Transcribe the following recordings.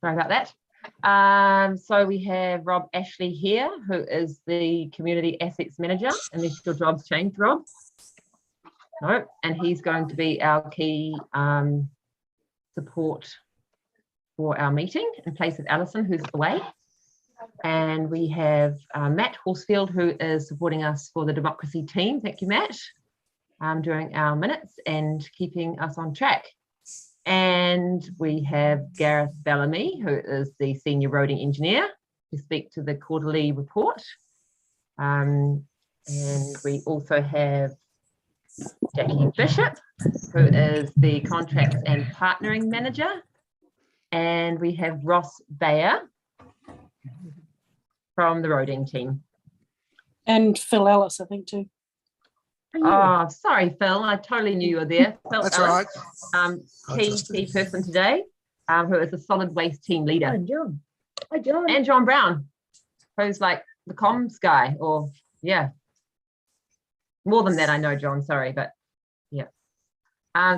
Sorry about that. So we have Rob Ashley here, who is the Community Assets Manager, unless your job's changed, Rob. No, and he's going to be our key support for our meeting in place of Alison, who's away. And we have Matt Horsfield, who is supporting us for the democracy team. Thank you, Matt, during our minutes and keeping us on track. And we have Gareth Bellamy, who is the Senior Roading Engineer, to speak to the quarterly report. And we also have Jackie Bishop, who is the Contracts and Partnering Manager. And we have Ross Bayer from the Roading team. And Phil Ellis, I think, too. Oh, sorry, Phil. I totally knew you were there. Phil That's Ellis, right. key person today, who is a solid waste team leader. Hi, John. Hi, John. And John Brown, who's like the comms guy, or yeah. More than that, I know, John, sorry, but yeah.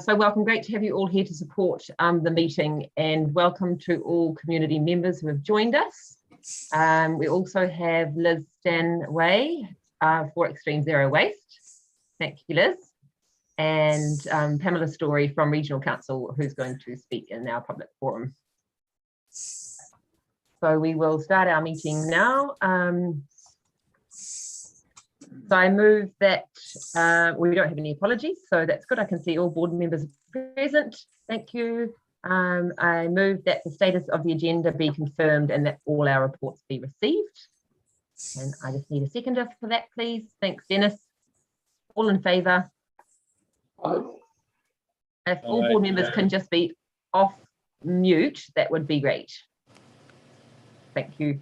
So welcome, great to have you all here to support the meeting, and welcome to all community members who have joined us. We also have Liz Stanway for Extreme Zero Waste. Thank you, Liz. And Pamela Story from Regional Council, who's going to speak in our public forum. So we will start our meeting now. So I move that we don't have any apologies, so that's good. I can see all board members present. Thank you. I move that the status of the agenda be confirmed and that all our reports be received. And I just need a seconder for that, please. Thanks, Dennis. All in favour? If all board members can just be off mute, that would be great. Thank you.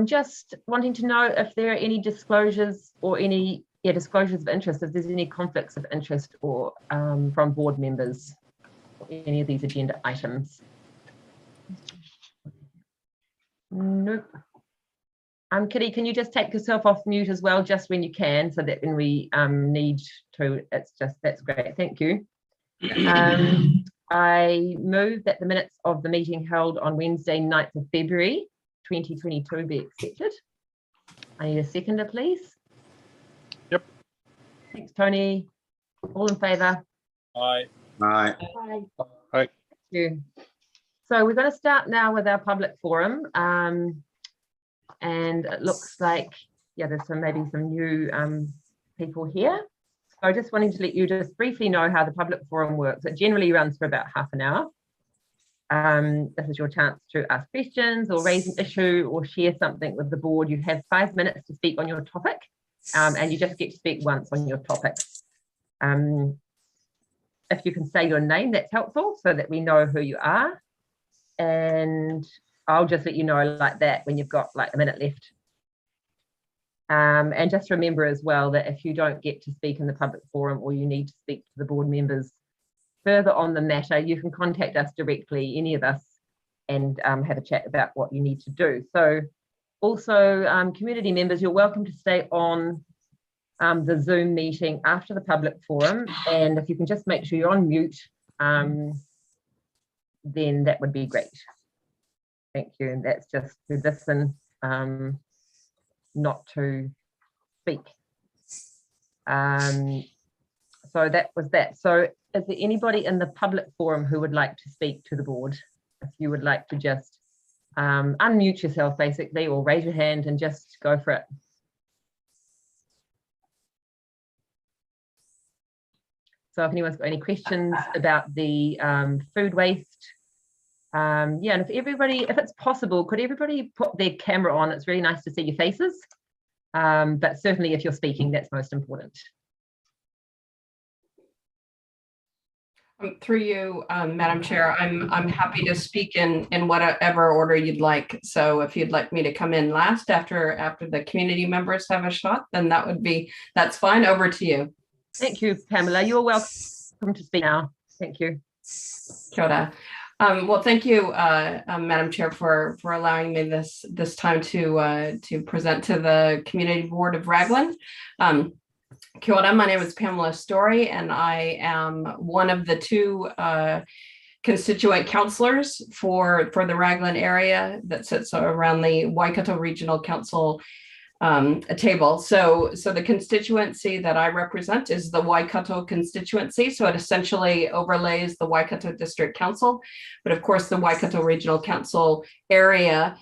Just wanting to know if there are any disclosures or any disclosures of interest, if there's any conflicts of interest or from board members or any of these agenda items. Nope. Kitty, can you just take yourself off mute as well, just when you can, so that when we need to, that's great, thank you. I move that the minutes of the meeting held on Wednesday, 9th of February, 2022 be accepted. I need a seconder, please. Yep. Thanks, Tony. All in favour? Aye. Aye. Hi. Aye. Thank you. So we're going to start now with our public forum. And it looks like, yeah, there's maybe some new people here. So just wanting to let you just briefly know how the public forum works. It generally runs for about half an hour. This is your chance to ask questions or raise an issue or share something with the board. You have 5 minutes to speak on your topic, and you just get to speak once on your topic. If you can say your name, that's helpful so that we know who you are. And I'll just let you know like that when you've got like a minute left. And just remember as well that if you don't get to speak in the public forum or you need to speak to the board members further on the matter, you can contact us directly, any of us, and have a chat about what you need to do. So also community members, you're welcome to stay on the Zoom meeting after the public forum. And if you can just make sure you're on mute, then that would be great. Thank you. And that's just to listen, not to speak. So that was that. So is there anybody in the public forum who would like to speak to the board? If you would like to just unmute yourself basically, or raise your hand and just go for it. So if anyone's got any questions about the food waste, yeah, and if it's possible, could everybody put their camera on? It's really nice to see your faces, but certainly if you're speaking, that's most important. Through you, Madam Chair, I'm happy to speak in whatever order you'd like. So if you'd like me to come in last after the community members have a shot, then that's fine. Over to you. Thank you, Pamela. You're welcome to speak now. Thank you. Kia ora. Well, thank you, Madam Chair, for allowing me this time to present to the Community Board of Raglan. Kia ora, my name is Pamela Story, and I am one of the two constituent councillors for the Raglan area that sits around the Waikato Regional Council table. So the constituency that I represent is the Waikato constituency. So it essentially overlays the Waikato District Council. But of course, the Waikato Regional Council area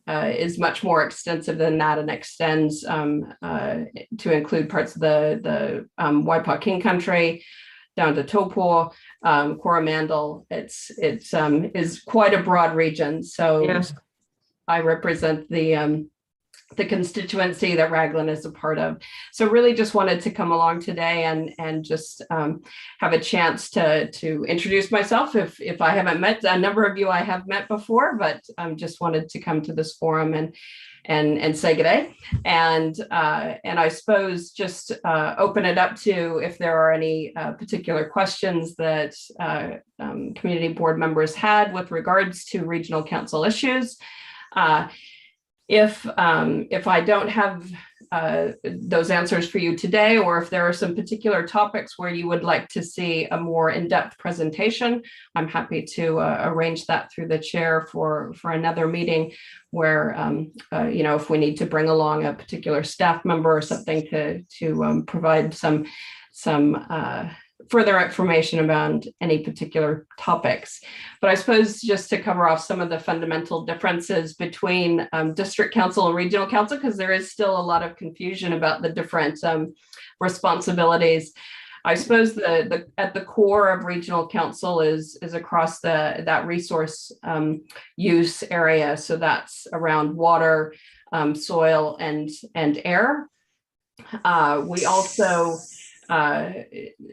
is much more extensive than that and extends to include parts of the Waipa King Country, down to Taupo, Coromandel. It's is quite a broad region. So yeah. I represent the constituency that Raglan is a part of. So really just wanted to come along today and just have a chance to introduce myself if I haven't met. A number of you I have met before, but just wanted to come to this forum and say good day. And I suppose just open it up to if there are any particular questions that community board members had with regards to regional council issues. If I don't have those answers for you today, or if there are some particular topics where you would like to see a more in-depth presentation, I'm happy to arrange that through the chair for another meeting where, if we need to bring along a particular staff member or something to provide some further information about any particular topics. But I suppose just to cover off some of the fundamental differences between district council and regional council, because there is still a lot of confusion about the different responsibilities. I suppose at the core of regional council is across that resource use area. So that's around water, soil, and air. We also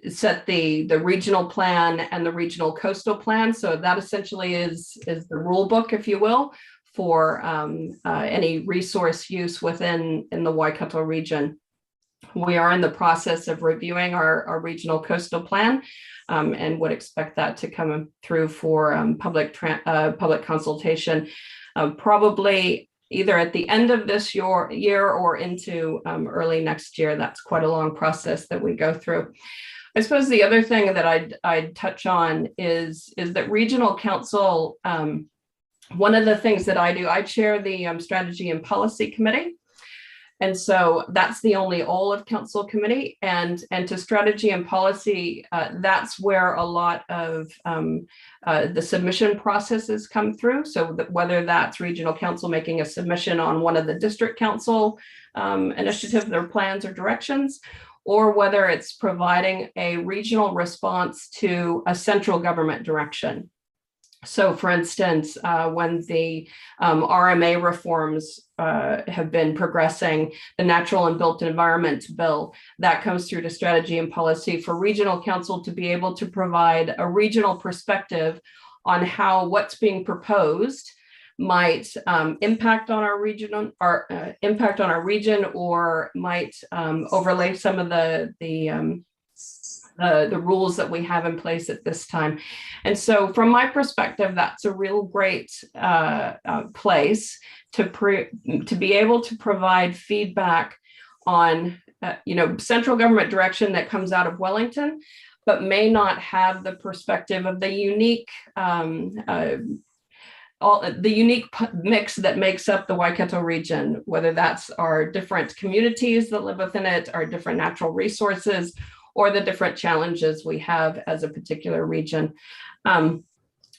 set the regional plan and the regional coastal plan. So that essentially is the rule book, if you will, for any resource use in the Waikato region. We are in the process of reviewing our regional coastal plan and would expect that to come through for public consultation, probably either at the end of this year or into early next year. That's quite a long process that we go through. I suppose the other thing that I'd touch on is that regional council, one of the things that I do, I chair the Strategy and Policy Committee. And so that's the only all of council committee, and to strategy and policy, that's where a lot of the submission processes come through. So whether that's regional council making a submission on one of the district council initiatives or plans or directions, or whether it's providing a regional response to a central government direction. So for instance, when the RMA reforms have been progressing, the Natural and Built Environment Bill, that comes through to strategy and policy for regional council to be able to provide a regional perspective on how what's being proposed might impact on our region, or might overlay some of the rules that we have in place at this time. And so from my perspective, that's a real great place to be able to provide feedback on central government direction that comes out of Wellington, but may not have the perspective of the unique mix that makes up the Waikato region, whether that's our different communities that live within it, our different natural resources, or the different challenges we have as a particular region.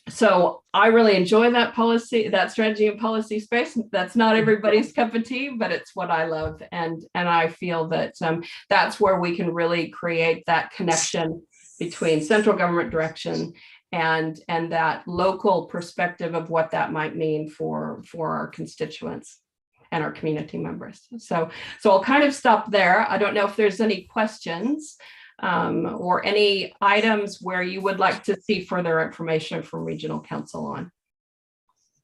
So I really enjoy that strategy and policy space. That's not everybody's cup of tea, but it's what I love. And I feel that that's where we can really create that connection between central government direction and that local perspective of what that might mean for our constituents and our community members. So I'll kind of stop there. I don't know if there's any questions or any items where you would like to see further information from regional council on.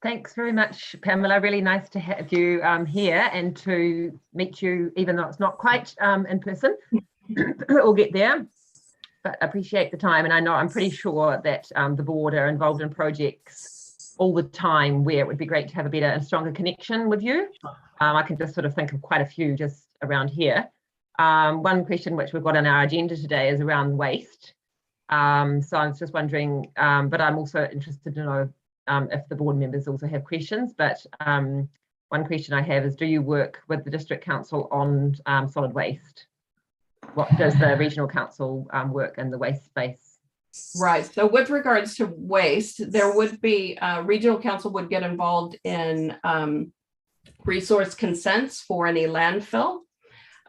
Thanks very much, Pamela. Really nice to have you here and to meet you, even though it's not quite in person. We'll get there, but appreciate the time. And I know I'm pretty sure that the board are involved in projects all the time where it would be great to have a better and stronger connection with you. I can just sort of think of quite a few just around here. One question which we've got on our agenda today is around waste. So I was just wondering, but I'm also interested to know if the board members also have questions. But one question I have is, do you work with the District Council on solid waste? What does the Regional Council work in the waste space? Right. So with regards to waste, there would be Regional Council would get involved in resource consents for any landfill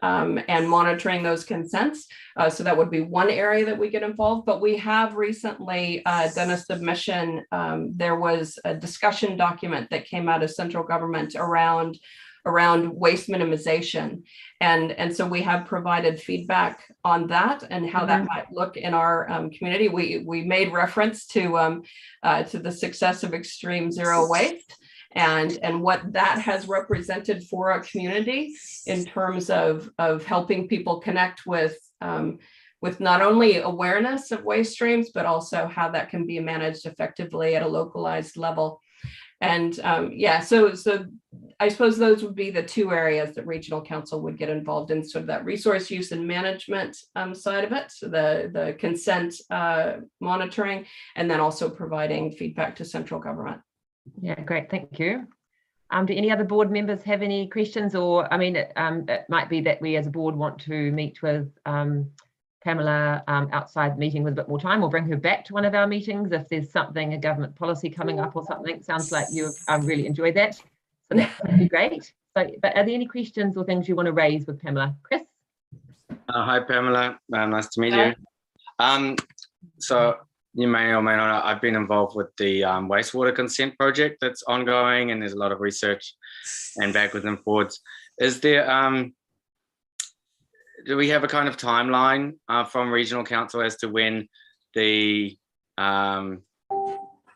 and monitoring those consents. So that would be one area that we get involved. But we have recently done a submission. There was a discussion document that came out of central government around waste minimization. And so we have provided feedback on that and how that might look in our community. We made reference to the success of extreme zero waste and what that has represented for our community in terms of helping people connect with not only awareness of waste streams, but also how that can be managed effectively at a localized level. And so I suppose those would be the two areas that Regional Council would get involved in, sort of that resource use and management side of it, so the consent monitoring, and then also providing feedback to central government. Yeah, great, thank you. Do any other board members have any questions? Or, I mean, it might be that we as a board want to meet with Pamela outside meeting with a bit more time, or bring her back to one of our meetings if there's something, a government policy coming up or something. Sounds like you've really enjoyed that. So that would be great. So, but are there any questions or things you want to raise with Pamela? Chris? Hi, Pamela. Nice to meet you. So you may or may not know, I've been involved with the wastewater consent project that's ongoing, and there's a lot of research and backwards and forwards. Is there, do we have a kind of timeline from Regional Council as to when the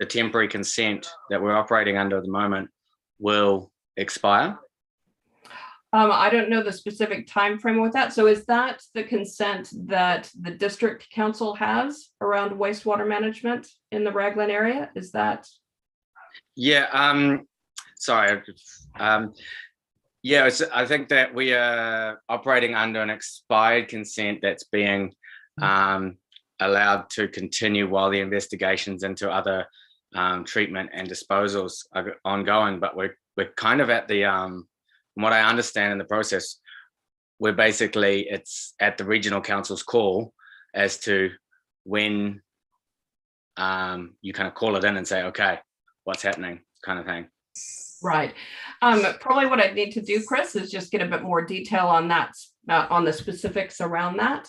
temporary consent that we're operating under at the moment will expire? I don't know the specific time frame with that. So is that the consent that the District Council has around wastewater management in the Raglan area? Is that? Yeah, sorry. Yeah, I think that we are operating under an expired consent that's being allowed to continue while the investigations into other treatment and disposals are ongoing. But we're kind of at the, from what I understand in the process, we're basically, it's at the Regional Council's call as to when you kind of call it in and say, okay, what's happening, kind of thing. Right. Probably what I need to do, Chris, is just get a bit more detail on that, on the specifics around that,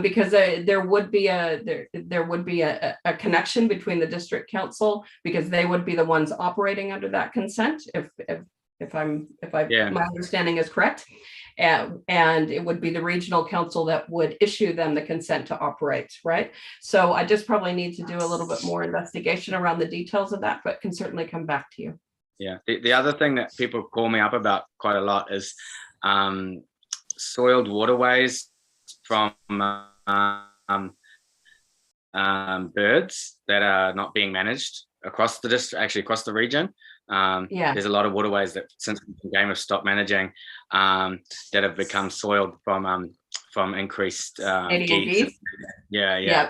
because there would be a connection between the District Council, because they would be the ones operating under that consent, if my understanding is correct, and it would be the Regional Council that would issue them the consent to operate, right? So I just probably need to do a little bit more investigation around the details of that, but can certainly come back to you. Yeah, the other thing that people call me up about quite a lot is soiled waterways from birds that are not being managed across the district, actually across the region. There's a lot of waterways that since the game have stopped managing that have become soiled from increased geese. Yeah.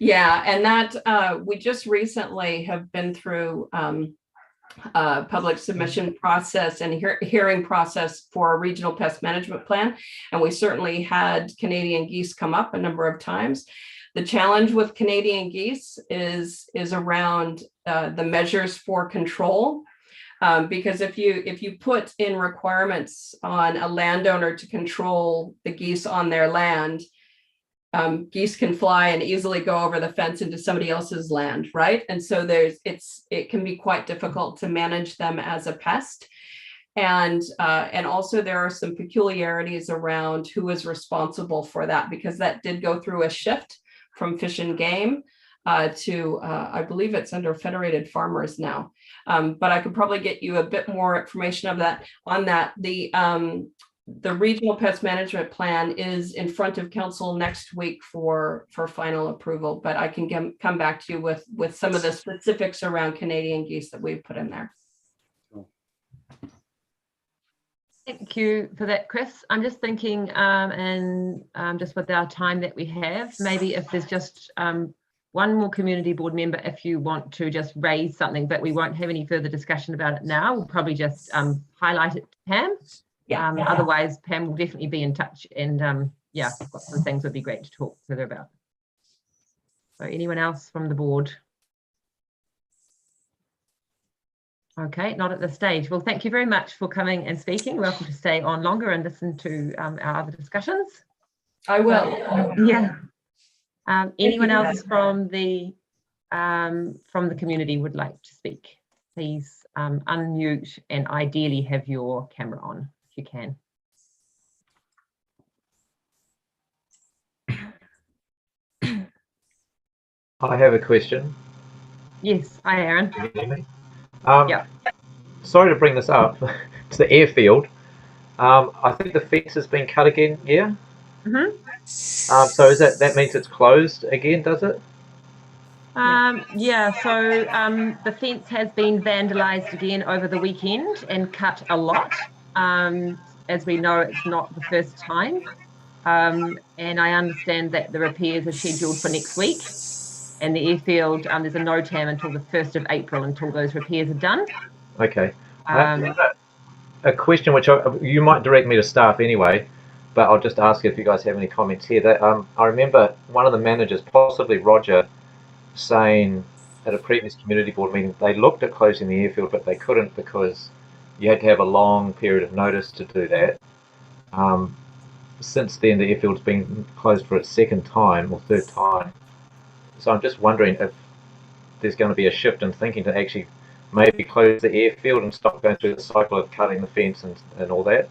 Yeah, and that we just recently have been through public submission process and hearing process for a regional pest management plan, and we certainly had Canadian geese come up a number of times. The challenge with Canadian geese is around the measures for control, because if you put in requirements on a landowner to control the geese on their land, geese can fly and easily go over the fence into somebody else's land, right? And so it can be quite difficult to manage them as a pest. And also there are some peculiarities around who is responsible for that, because that did go through a shift from Fish and Game to I believe it's under Federated Farmers now. But I could probably get you a bit more information of that on that. The regional pest management plan is in front of council next week for final approval, but I can come back to you with some of the specifics around Canadian geese that we've put in there. Thank you for that, Chris. I'm just thinking, and just with our time that we have, maybe if there's just one more community board member, if you want to just raise something, but we won't have any further discussion about it now. We'll probably just highlight it to Pam. Otherwise, Pam will definitely be in touch, and yeah, I've got some things would be great to talk further about. So anyone else from the board? Okay, not at this stage. Well, thank you very much for coming and speaking. Welcome to stay on longer and listen to our other discussions. I will. Yeah. Anyone else from the community would like to speak? Please unmute and ideally have your camera on if you can. I have a question. Yes, hi Aaron. Can you hear me? Yeah. Sorry to bring this up. It's the airfield. I think the fence has been cut again. Yeah. Mm-hmm. So is that means it's closed again? Does it? Yeah. So the fence has been vandalised again over the weekend and cut a lot. As we know, it's not the first time. And I understand that the repairs are scheduled for next week. And the airfield, there's a NOTAM until the 1st of April until those repairs are done. Okay. I have a question which you might direct me to staff anyway, but I'll just ask if you guys have any comments here. That I remember one of the managers, possibly Roger, saying at a previous community board meeting they looked at closing the airfield, but they couldn't because you had to have a long period of notice to do that. Since then, the airfield's been closed for its second time or third time. So I'm just wondering if there's going to be a shift in thinking to actually maybe close the airfield and stop going through the cycle of cutting the fence and all that.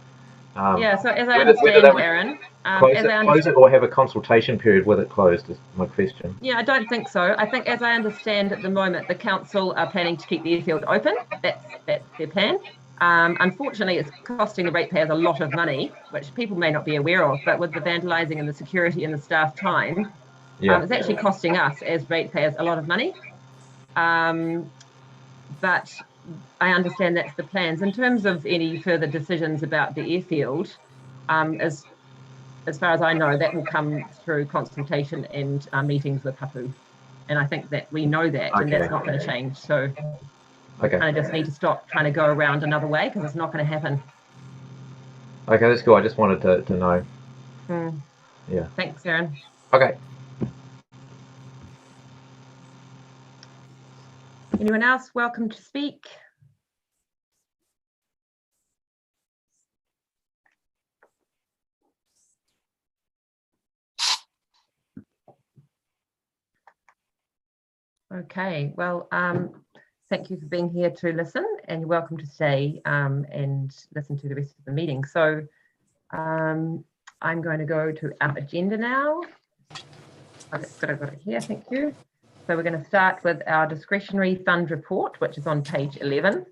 Yeah, so as I understand, Aaron, close it or have a consultation period with it closed is my question. Yeah, I don't think so. I think as I understand at the moment, the council are planning to keep the airfield open. That's their plan. Unfortunately, it's costing the ratepayers a lot of money, which people may not be aware of, but with the vandalising and the security and the staff time, it's actually costing us as ratepayers a lot of money. But I understand that's the plans. In terms of any further decisions about the airfield, as far as I know, that will come through consultation and meetings with Hapu. And I think that we know that, and that's not going to change. So we kind of just need to stop trying to go around another way because it's not going to happen. Okay, that's cool. I just wanted to know. Yeah. Thanks, Aaron. Okay. Anyone else welcome to speak? Okay, well, thank you for being here to listen, and you're welcome to stay and listen to the rest of the meeting. So I'm going to go to our agenda now. Okay, I've got it here, thank you. So we're going to start with our discretionary fund report, which is on page 11.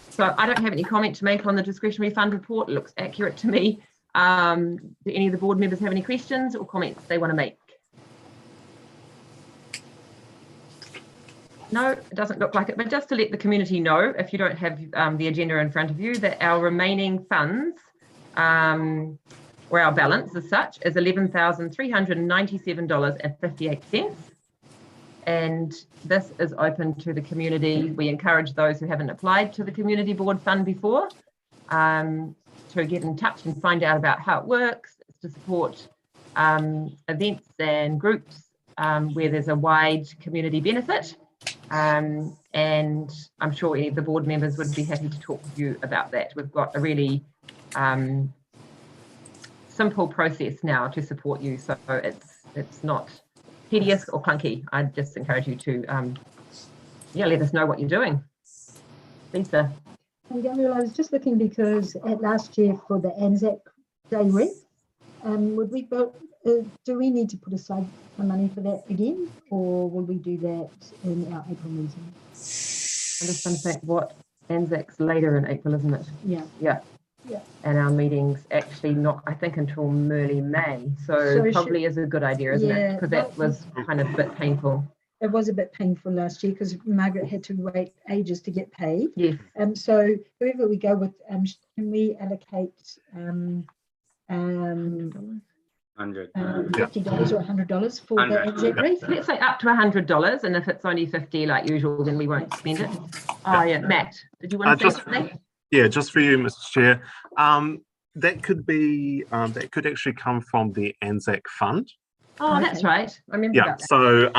So I don't have any comment to make on the discretionary fund report. It looks accurate to me. Do any of the board members have any questions or comments they want to make? No, it doesn't look like it, but just to let the community know, if you don't have the agenda in front of you, that our remaining funds, or our balance as such, is $11,397.58. And this is open to the community. We encourage those who haven't applied to the community board fund before to get in touch and find out about how it works. It's to support events and groups where there's a wide community benefit. And I'm sure any of the board members would be happy to talk with you about that. We've got a really simple process now to support you, so it's not tedious or clunky. I just encourage you to let us know what you're doing. Lisa. Gabriel, I was just looking because at last year for the Anzac Day Ref, do we need to put aside some money for that again, or will we do that in our April meeting? I'm just trying to think what Anzac's later in April, isn't it? Yeah. Yeah. And our meetings actually not, I think, until early May. So probably is a good idea, isn't it? Because that was kind of a bit painful. It was a bit painful last year because Margaret had to wait ages to get paid. Yes. So whoever we go with, can we allocate $50 or $100 for the Anzac Wreath? Let's say up to $100, and if it's only 50 like usual, then we won't spend it. Oh yeah, Matt, did you want to say something? Yeah, just for you, Mr. Chair. That could be that could actually come from the Anzac Fund. Oh, that's right. I remember that. So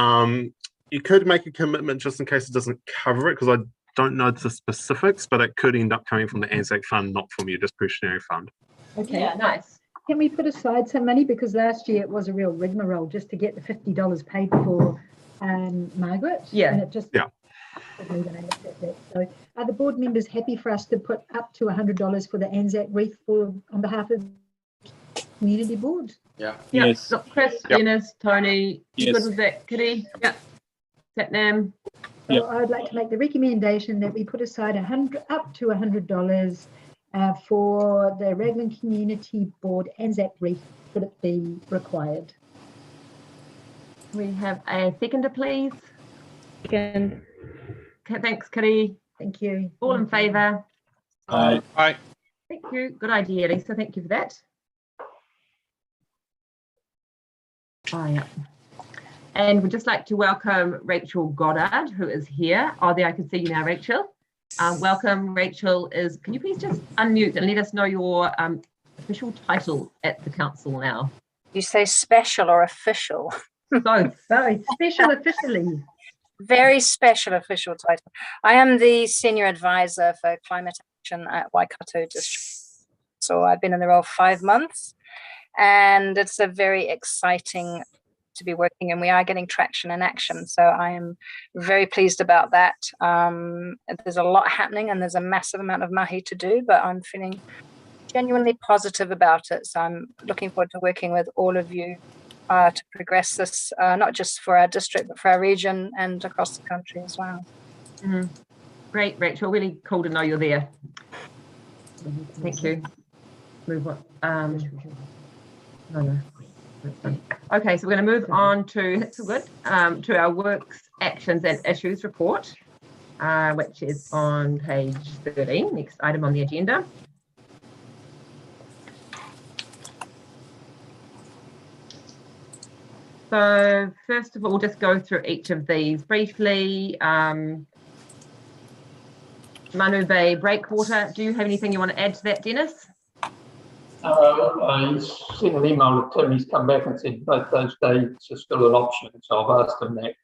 you could make a commitment just in case it doesn't cover it, because I don't know the specifics, but it could end up coming from the Anzac Fund, not from your discretionary fund. Okay. Yeah, nice. Can we put aside some money, because last year it was a real rigmarole just to get the $50 paid for Margaret. Yeah. And it just when I looked at that. So are the board members happy for us to put up to $100 for the Anzac Wreath on behalf of community board? Yeah. Yes. Look, Chris, Yep. Eunice, Tony, you good with that, Kitty? Yeah. Satnam? So Yep. I'd like to make the recommendation that we put aside up to $100 for the Raglan Community Board Anzac Wreath. Could it be required? We have a seconder, please. Second. Okay, thanks, Kitty. Thank you. All in favour? Aye. Thank you. Good idea, Lisa. Thank you for that. Oh, yeah. And we'd just like to welcome Rachel Goddard, who is here. Oh, there, I can see you now, Rachel. Welcome, Rachel. Can you please just unmute and let us know your official title at the council now? You say special or official? Both. Sorry, special officially. Very special official title. I am the Senior Advisor for Climate Action at Waikato District. So I've been in the role 5 months, and it's a very exciting to be working, and we are getting traction and action. So I am very pleased about that. There's a lot happening and there's a massive amount of mahi to do, but I'm feeling genuinely positive about it. So I'm looking forward to working with all of you to progress this, not just for our district, but for our region and across the country as well. Mm-hmm. Great, Rachel. Really cool to know you're there. Thank you. Move on. No. Okay, so we're going to move on to, that's good, to our works, actions and issues report, which is on page 13, next item on the agenda. So first of all, we'll just go through each of these briefly. Manu Bay Breakwater, do you have anything you want to add to that, Dennis? I sent an email to Tim. He's come back and said both those dates are still an option. So I've asked him that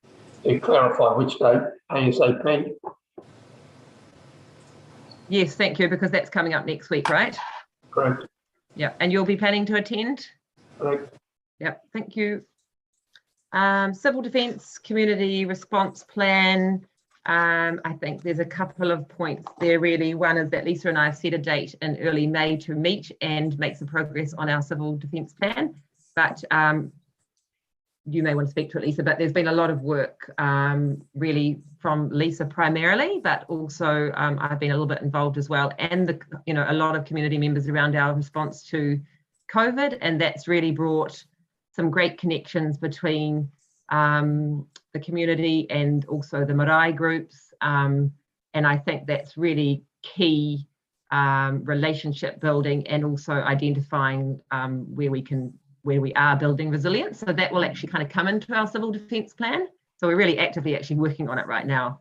to clarify which date, ASAP. Yes, thank you, because that's coming up next week, right? Correct. Yeah, and you'll be planning to attend? Correct. Yeah, thank you. Civil Defence Community Response Plan. I think there's a couple of points there really. One is that Lisa and I have set a date in early May to meet and make some progress on our civil defence plan. But you may want to speak to it, Lisa, but there's been a lot of work really from Lisa primarily, but also I've been a little bit involved as well, and a lot of community members around our response to COVID, and that's really brought some great connections between the community and also the marae groups, and I think that's really key relationship building and also identifying where we are building resilience. So that will actually kind of come into our civil defence plan. So we're really actively actually working on it right now.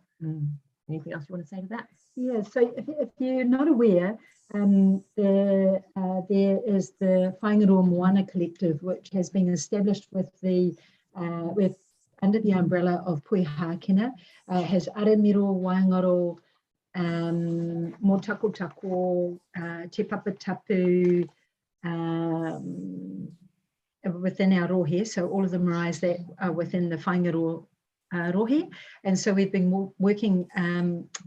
Anything else you want to say to that? Yeah, so if you're not aware, there is the Whaingaroa Mwana Collective, which has been established under the umbrella of Pui Hākena, has Aremiro, Waingaro, Motako Tako, Te Papatapu, within our rohe, so all of the marae that are within the Whaingaroa rohe. And so we've been working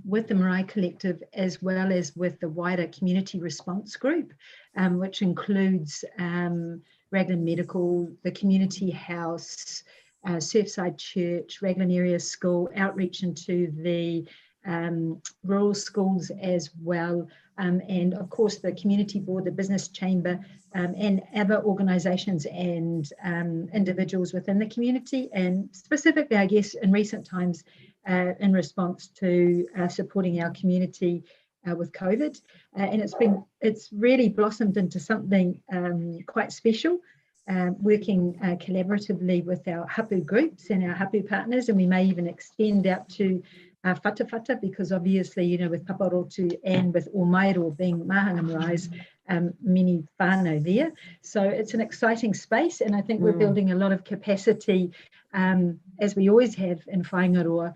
with the Marae Collective as well as with the wider community response group, which includes Raglan Medical, the community house, Surfside Church, Raglan Area School, outreach into the rural schools as well, and of course the community board, the business chamber, and other organisations and individuals within the community, and specifically, I guess, in recent times, in response to supporting our community with COVID, and it's really blossomed into something quite special. Working collaboratively with our hapu groups and our hapu partners, and we may even extend out to whata, because obviously, you know, with Paparotu and with Omairo being mahanga maraes, many whānau there. So it's an exciting space, and I think we're building a lot of capacity, as we always have in Whaingaroa,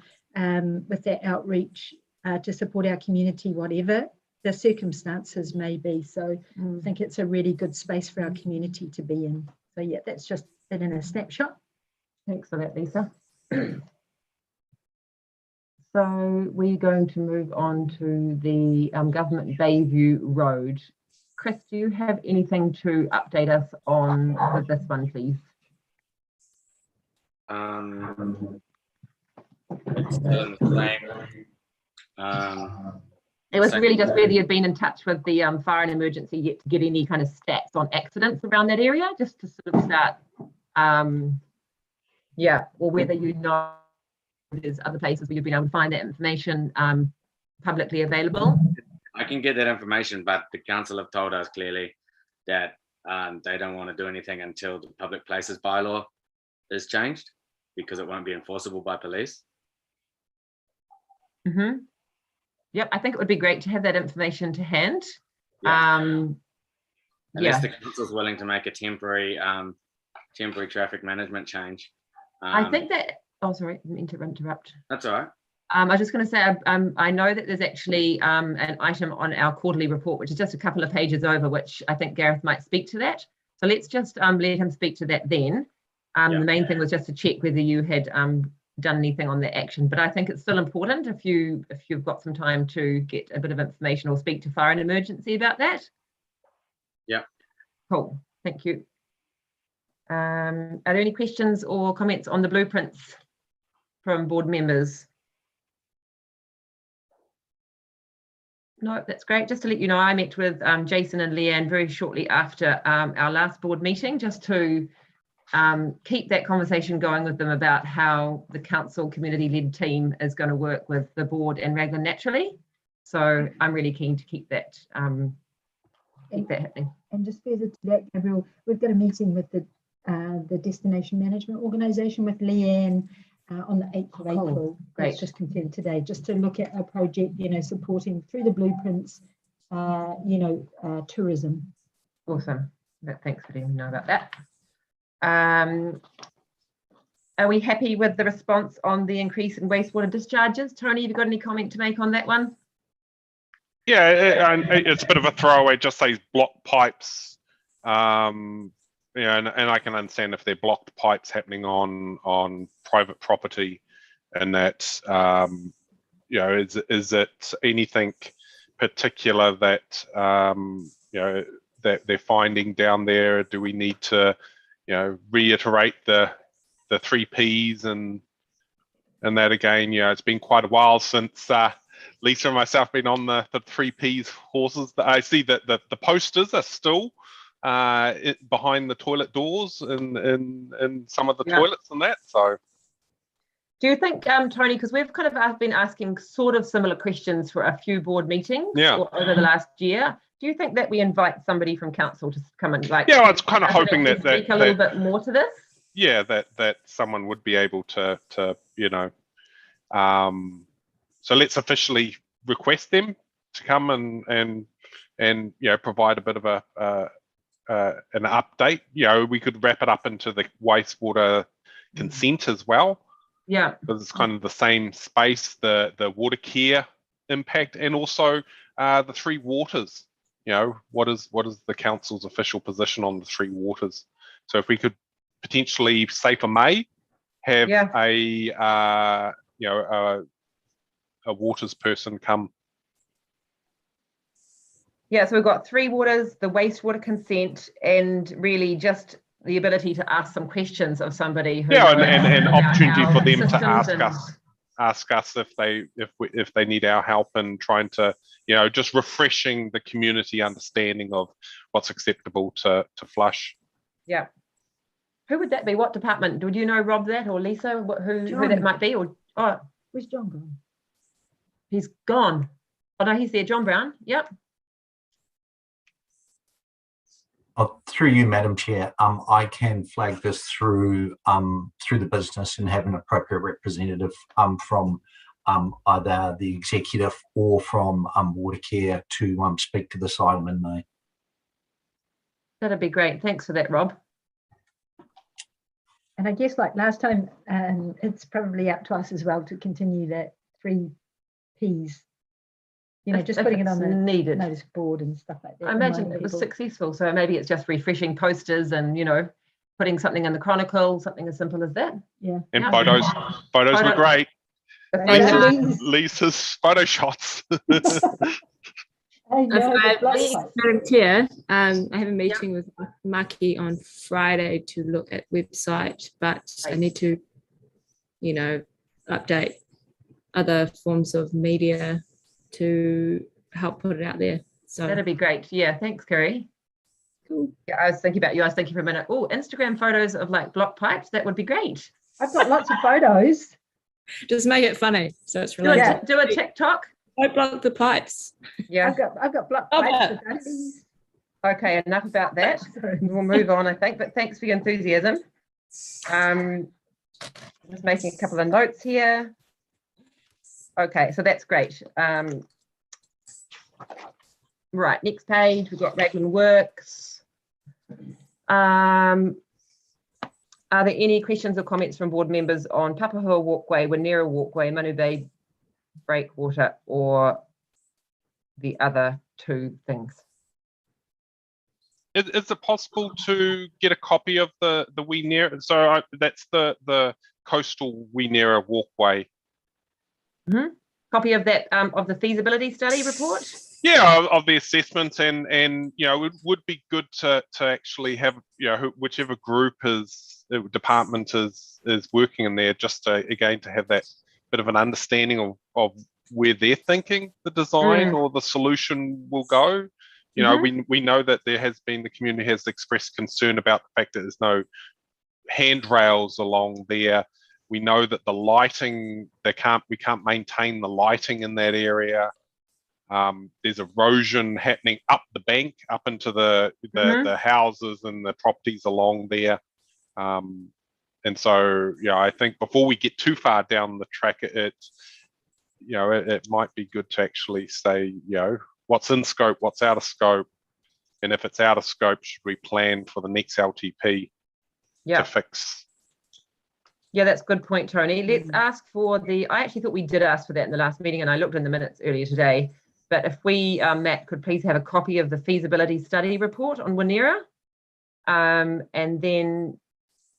with that outreach to support our community, whatever the circumstances may be. So I think it's a really good space for our community to be in. So yeah, that's just it in a snapshot. Thanks for that, Lisa. So we're going to move on to the Government Bayview Road. Chris, do you have anything to update us on with this one, please? It's still in the same. It was really just whether you'd been in touch with the fire and emergency yet to get any kind of stats on accidents around that area, just to sort of start, or whether you know there's other places where you've been able to find that information publicly available. I can get that information, but the council have told us clearly that they don't want to do anything until the public places bylaw is changed, because it won't be enforceable by police. Yep, I think it would be great to have that information to hand. Unless the council's willing to make a temporary traffic management change. I think that, oh, sorry, I didn't mean to interrupt. That's all right. I was just going to say, I know that there's actually an item on our quarterly report, which is just a couple of pages over, which I think Gareth might speak to that. So let's just let him speak to that then. The main thing was just to check whether you had done anything on that action, but I think it's still important if you've got some time to get a bit of information or speak to fire and emergency about that. Yeah. Cool. Thank you. Are there any questions or comments on the blueprints from board members? No, that's great. Just to let you know, I met with Jason and Leanne very shortly after our last board meeting, just to keep that conversation going with them about how the council community-led team is going to work with the board and Raglan naturally. So I'm really keen to keep that happening. And just further to that, Gabriel, we've got a meeting with the Destination Management Organisation with Leanne on the 8th of April. Great. It's just confirmed today, just to look at a project, you know, supporting through the blueprints, tourism. Awesome. Thanks for letting me know about that. Are we happy with the response on the increase in wastewater discharges? Tony, have you got any comment to make on that one? Yeah, it's a bit of a throwaway, just these blocked pipes. And I can understand if they're blocked pipes happening on private property, and that is it anything particular that that they're finding down there? Do we need to reiterate the 3 Ps and that again? It's been quite a while since Lisa and myself been on the 3 Ps horses. I see that the posters are still behind the toilet doors in some of the toilets and that. So do you think, Tony, because we've kind of been asking sort of similar questions for a few board meetings over the last year, do you think that we invite somebody from council to come and I was kind of hoping that speak a little bit more to this? Yeah, that someone would be able to so let's officially request them to come and provide a bit of an update. We could wrap it up into the wastewater consent as well. Yeah, because it's kind of the same space, the water care impact, and also the 3 waters. What is the council's official position on the 3 waters? So if we could potentially, say for May, have a waters person come. Yeah, so we've got 3 waters, the wastewater consent, and really just the ability to ask some questions of somebody who and opportunity for them to ask us. ask us if they need our help in trying to, just refreshing the community understanding of what's acceptable to flush. Yeah. Who would that be? What department? Would you know, Rob, that, or Lisa, who that might be? Or Where's John gone? He's gone. Oh no, he's there. John Brown. Yep. Through you, Madam Chair, I can flag this through the business and have an appropriate representative from either the executive or from Watercare to speak to this item in May. That'd be great. Thanks for that, Rob. And I guess like last time, it's probably up to us as well to continue that 3 Ps. Just putting it on the notice board and stuff like that. I imagine it was successful, so maybe it's just refreshing posters and putting something in the Chronicle, something as simple as that. Yeah. And photos were great. Lisa's photo shots. Madam Chair, I have a meeting with Maki on Friday to look at website, but I need to, update other forms of media to help put it out there. So that'd be great. Yeah, thanks, Kerry. Cool. Yeah, I was thinking about you. I was thinking for a minute. Oh, Instagram photos of like block pipes. That would be great. I've got lots of photos. Just make it funny, so it's related. Do a TikTok. Don't block the pipes. Yeah, I've got block pipes. Okay, enough about that. We'll move on, I think. But thanks for your enthusiasm. Just making a couple of notes here. Okay, so that's great. Right, next page, we've got Raglan Works. Are there any questions or comments from board members on Papahua Walkway, Winery Walkway, Manu Bay Breakwater, or the other 2 things? Is it possible to get a copy of the Winery? So that's the coastal Winery Walkway. Mm-hmm. Copy of that of the feasibility study report. Yeah, of the assessment, and it would be good to actually have whichever group department is working in there, just to have that bit of an understanding of where they're thinking the design or the solution will go. We know that the community has expressed concern about the fact that there's no handrails along there. We know that the lighting, we can't maintain the lighting in that area. There's erosion happening up the bank, up into the houses and the properties along there. And so, I think before we get too far down the track, it might be good to actually say, what's in scope, what's out of scope, and if it's out of scope, should we plan for the next LTP to fix? Yeah, that's a good point, Tony. Let's ask for I actually thought we did ask for that in the last meeting, and I looked in the minutes earlier today. But if we, Matt, could please have a copy of the feasibility study report on Winery, and then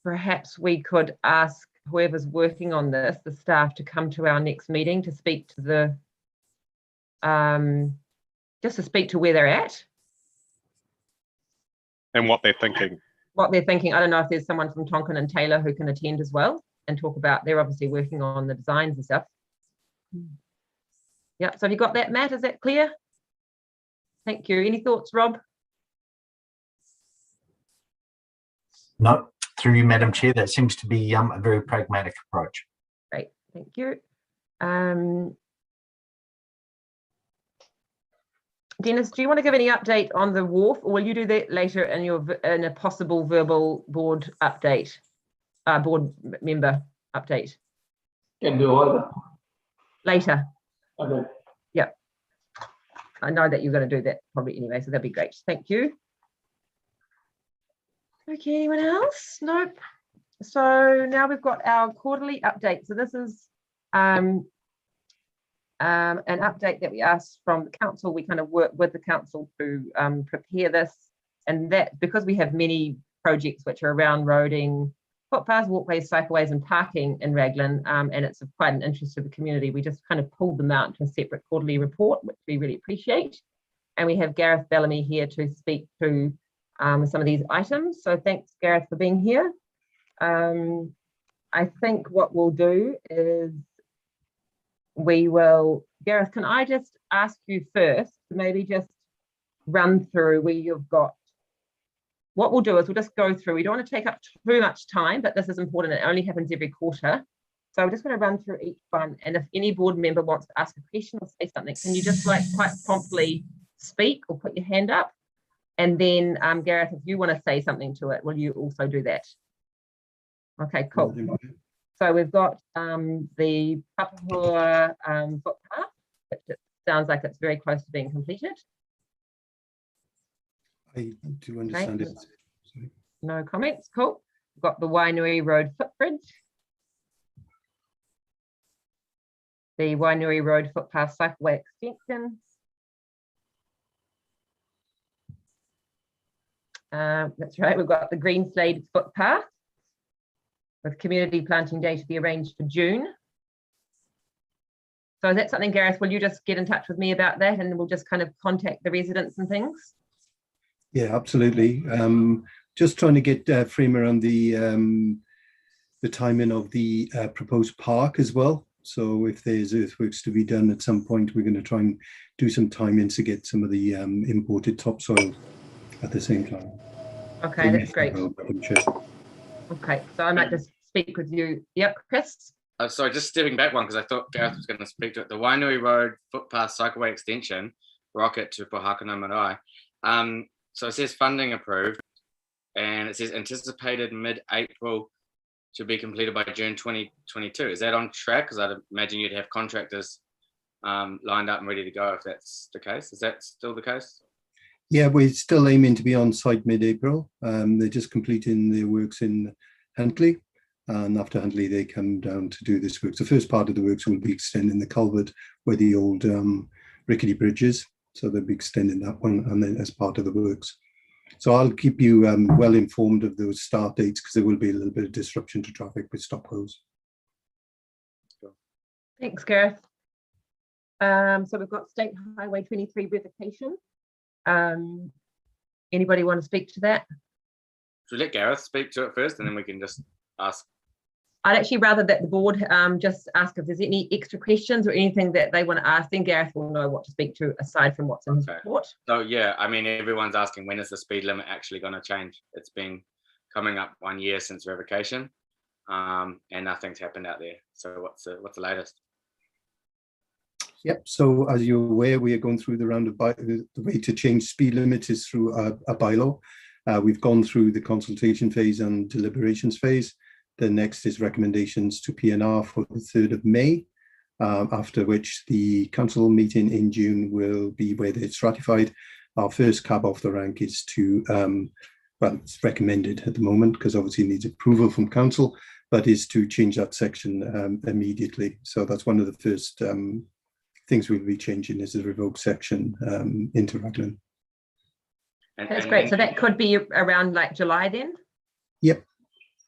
perhaps we could ask whoever's working on this, the staff, to come to our next meeting to speak to just to speak to where they're at. And what they're thinking. What they're thinking. I don't know if there's someone from Tonkin and Taylor who can attend as well and talk about, they're obviously working on the designs and stuff. Yeah, so have you got that, Matt? Is that clear? Thank you. Any thoughts, Rob? No, through you, Madam Chair, that seems to be a very pragmatic approach. Great, thank you. Dennis, do you want to give any update on the wharf, or will you do that later in a possible verbal board update, board member update? Can do either. Later. Okay. Yeah. I know that you're going to do that probably anyway, so that'd be great. Thank you. Okay, anyone else? Nope. So now we've got our quarterly update. So this is an update that we asked from the council. We kind of work with the council to prepare this, and that because we have many projects which are around roading, footpaths, walkways, cycleways and parking in Raglan, and it's of quite an interest to the community. We just kind of pulled them out into a separate quarterly report, which we really appreciate. And we have Gareth Bellamy here to speak to some of these items. So thanks, Gareth, for being here. I think what we'll do is we will, Gareth, can I just ask you first to maybe just run through where you've got, what we'll do is we'll just go through, we don't want to take up too much time, but this is important, it only happens every quarter. So I'm just going to run through each one, and if any board member wants to ask a question or say something, can you just like quite promptly speak or put your hand up? And then Gareth, if you want to say something to it, will you also do that? Okay, cool. So we've got the Papahua footpath, which it sounds like it's very close to being completed. I do understand it. Sorry. No comments, cool. We've got the Winery Road Footbridge. The Winery Road Footpath Cycleway extension. That's right, we've got the Green Slade Footpath with community planting day to be arranged for June. So is that something, Gareth, will you just get in touch with me about that and we'll just kind of contact the residents and things? Yeah, absolutely. Just trying to get frame around the timing of the proposed park as well. So if there's earthworks to be done at some point, we're going to try and do some timings to get some of the imported topsoil at the same time. Okay, that's great. Okay, so I might just speak with you. Yep, Chris? Sorry, just stepping back one, because I thought Gareth was going to speak to it. The Winery Road Footpath Cycleway Extension, Rocket to Pohakana Marae. So it says funding approved, and it says anticipated mid-April to be completed by June 2022. Is that on track? Because I'd imagine you'd have contractors lined up and ready to go if that's the case. Is that still the case? Yeah, we're still aiming to be on site mid-April. They're just completing their works in Huntley, and after Huntley they come down to do this work. The first part of the works will be extending the culvert where the old rickety bridge is, so they'll be extending that one, and then as part of the works. So I'll keep you well informed of those start dates, because there will be a little bit of disruption to traffic with stop goes. Thanks, Gareth. So we've got State Highway 23 Revocation. Anybody want to speak to that? Should we let Gareth speak to it first, and then we can just ask? I'd actually rather that the board just ask if there's any extra questions or anything that they want to ask, then Gareth will know what to speak to aside from what's in his report. So yeah, I mean, everyone's asking, when is the speed limit actually going to change? It's been coming up 1 year since revocation, and nothing's happened out there. So what's the latest? Yep, so as you're aware, we are going through the round of the way to change speed limits is through a bylaw. We've gone through the consultation phase and deliberations phase. The next is recommendations to PNR for the 3rd of May, after which the council meeting in June will be where it's ratified. Our first cab off the rank is to, well, it's recommended at the moment because obviously it needs approval from council, but is to change that section immediately. So that's one of the first things we'll be changing is the revoke section into Raglan. That's great. So that could be around like July then? Yep.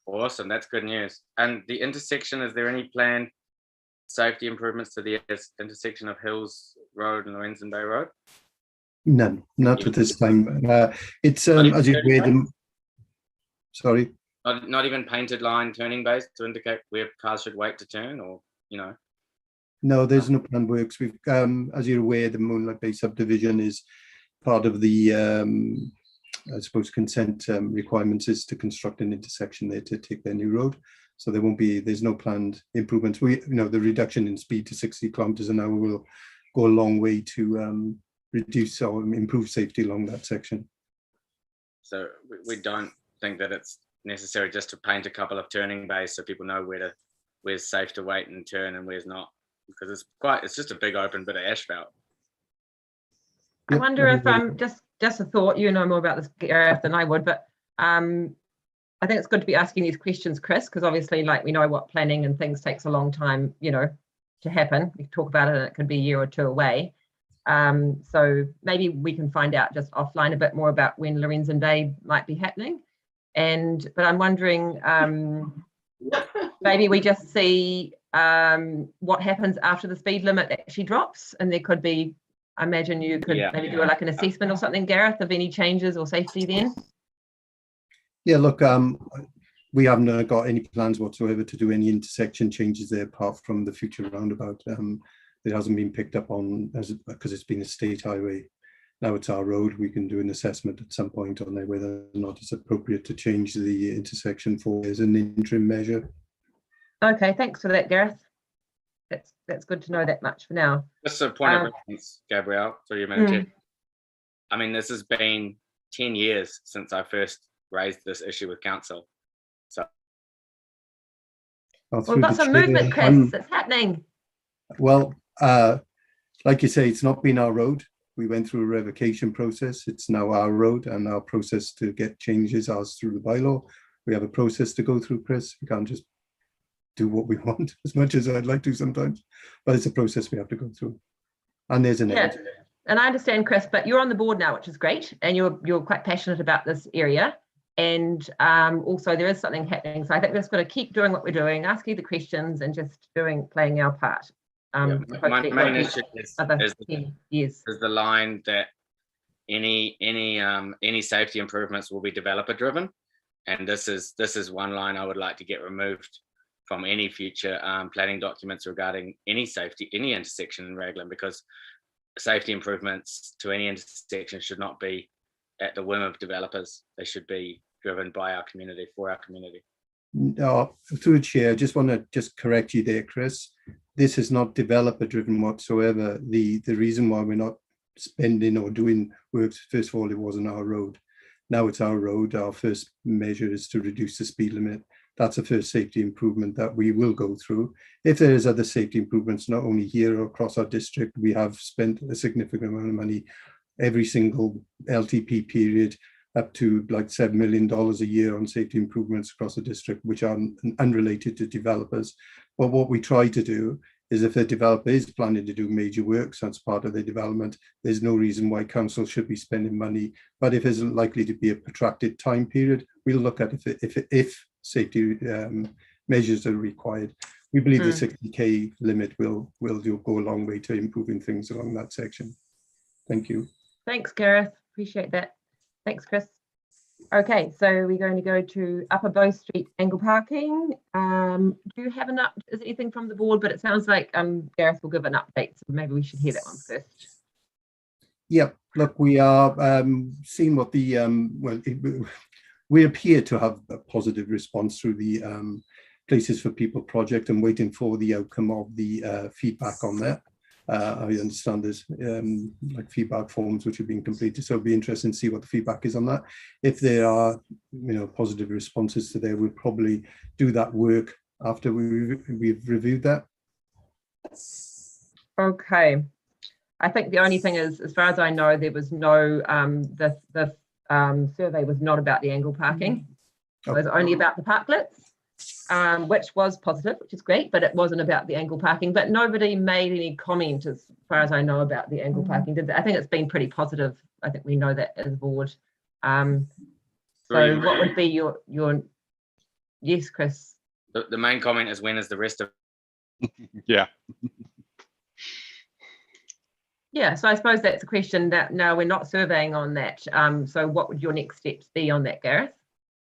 Awesome, that's good news. And the intersection, is there any planned safety improvements to the intersection of Hills Road and Winston Bay Road? None, not at this time. It's as you read them. Sorry. Not even painted line turning bays to indicate where cars should wait to turn, or No, there's no planned works. We've, as you're aware, the Moonlight Bay subdivision is part of the I suppose consent requirements is to construct an intersection there to take their new road. So there's no planned improvements. The reduction in speed to 60 kilometers an hour will go a long way to reduce or improve safety along that section. So we don't think that it's necessary just to paint a couple of turning bays so people know where's safe to wait and turn and where's not, because it's just a big open bit of asphalt. I wonder if just a thought, you know more about this, Gareth, than I would, but I think it's good to be asking these questions, Chris, because obviously, like, we know what planning and things takes a long time, to happen. We talk about it and it could be a year or two away. So maybe we can find out just offline a bit more about when Lorenzen Day might be happening. But I'm wondering, maybe we just see what happens after the speed limit actually drops, and there could be, I imagine you could maybe do like an assessment or something, Gareth, of any changes or safety then? Yeah, look, we haven't got any plans whatsoever to do any intersection changes there apart from the future roundabout. It hasn't been picked up on because it's been a state highway. Now it's our road. We can do an assessment at some point on there whether or not it's appropriate to change the intersection for as an interim measure. Okay, thanks for that, Gareth. That's good to know that much for now. Just a point of reference, Gabrielle, through your Madam Chair. I mean, this has been 10 years since I first raised this issue with council. So we've got some movement, Chris. It's happening. Well, like you say, it's not been our road. We went through a revocation process. It's now our road, and our process to get changes is through the bylaw. We have a process to go through, Chris. We can't just do what we want, as much as I'd like to sometimes, but it's a process we have to go through. And there's an end. And I understand, Chris, but you're on the board now, which is great, and you're quite passionate about this area. And also there is something happening. So I think we're just going to keep doing what we're doing, asking the questions, and just playing our part. My main issue is the line that any safety improvements will be developer driven, and this is one line I would like to get removed from any future planning documents regarding any intersection in Raglan, because safety improvements to any intersection should not be at the whim of developers. They should be driven by our community, for our community. No, through the chair, I just want to correct you there, Chris. This is not developer driven whatsoever. The reason why we're not spending or doing works, first of all, it wasn't our road. Now it's our road. Our first measure is to reduce the speed limit. That's the first safety improvement that we will go through. If there is other safety improvements, not only here or across our district, we have spent a significant amount of money every single LTP period, up to like $7 million a year on safety improvements across the district, which are unrelated to developers. But what we try to do is, if the developer is planning to do major works, that's part of their development, there's no reason why council should be spending money. But if it's likely to be a protracted time period, we'll look at if safety measures are required. We believe the 60k limit will go a long way to improving things along that section. Thank you. Thanks, Gareth. Appreciate that. Thanks, Chris. Okay, so we're going to go to Upper Bow Street angle parking. Do you have is anything from the board? But it sounds like Gareth will give an update, so maybe we should hear that one first. Yeah, look, we are seeing what the we appear to have a positive response through the Places for People project, and waiting for the outcome of the feedback on that. I understand there's like feedback forms which have been completed, so it'll be interesting to see what the feedback is on that. If there are positive responses to there, we'll probably do that work after we've reviewed that. Okay, I think the only thing is, as far as I know, there was no the survey was not about the angle parking. It was only about the parklets, which was positive, which is great, but it wasn't about the angle parking. But nobody made any comment, as far as I know, about the angle parking. I think it's been pretty positive. I think we know that as a board. So what would be your yes, Chris? The main comment is, when is the rest of yeah. Yeah, so I suppose that's a question that no, we're not surveying on that. So what would your next steps be on that, Gareth?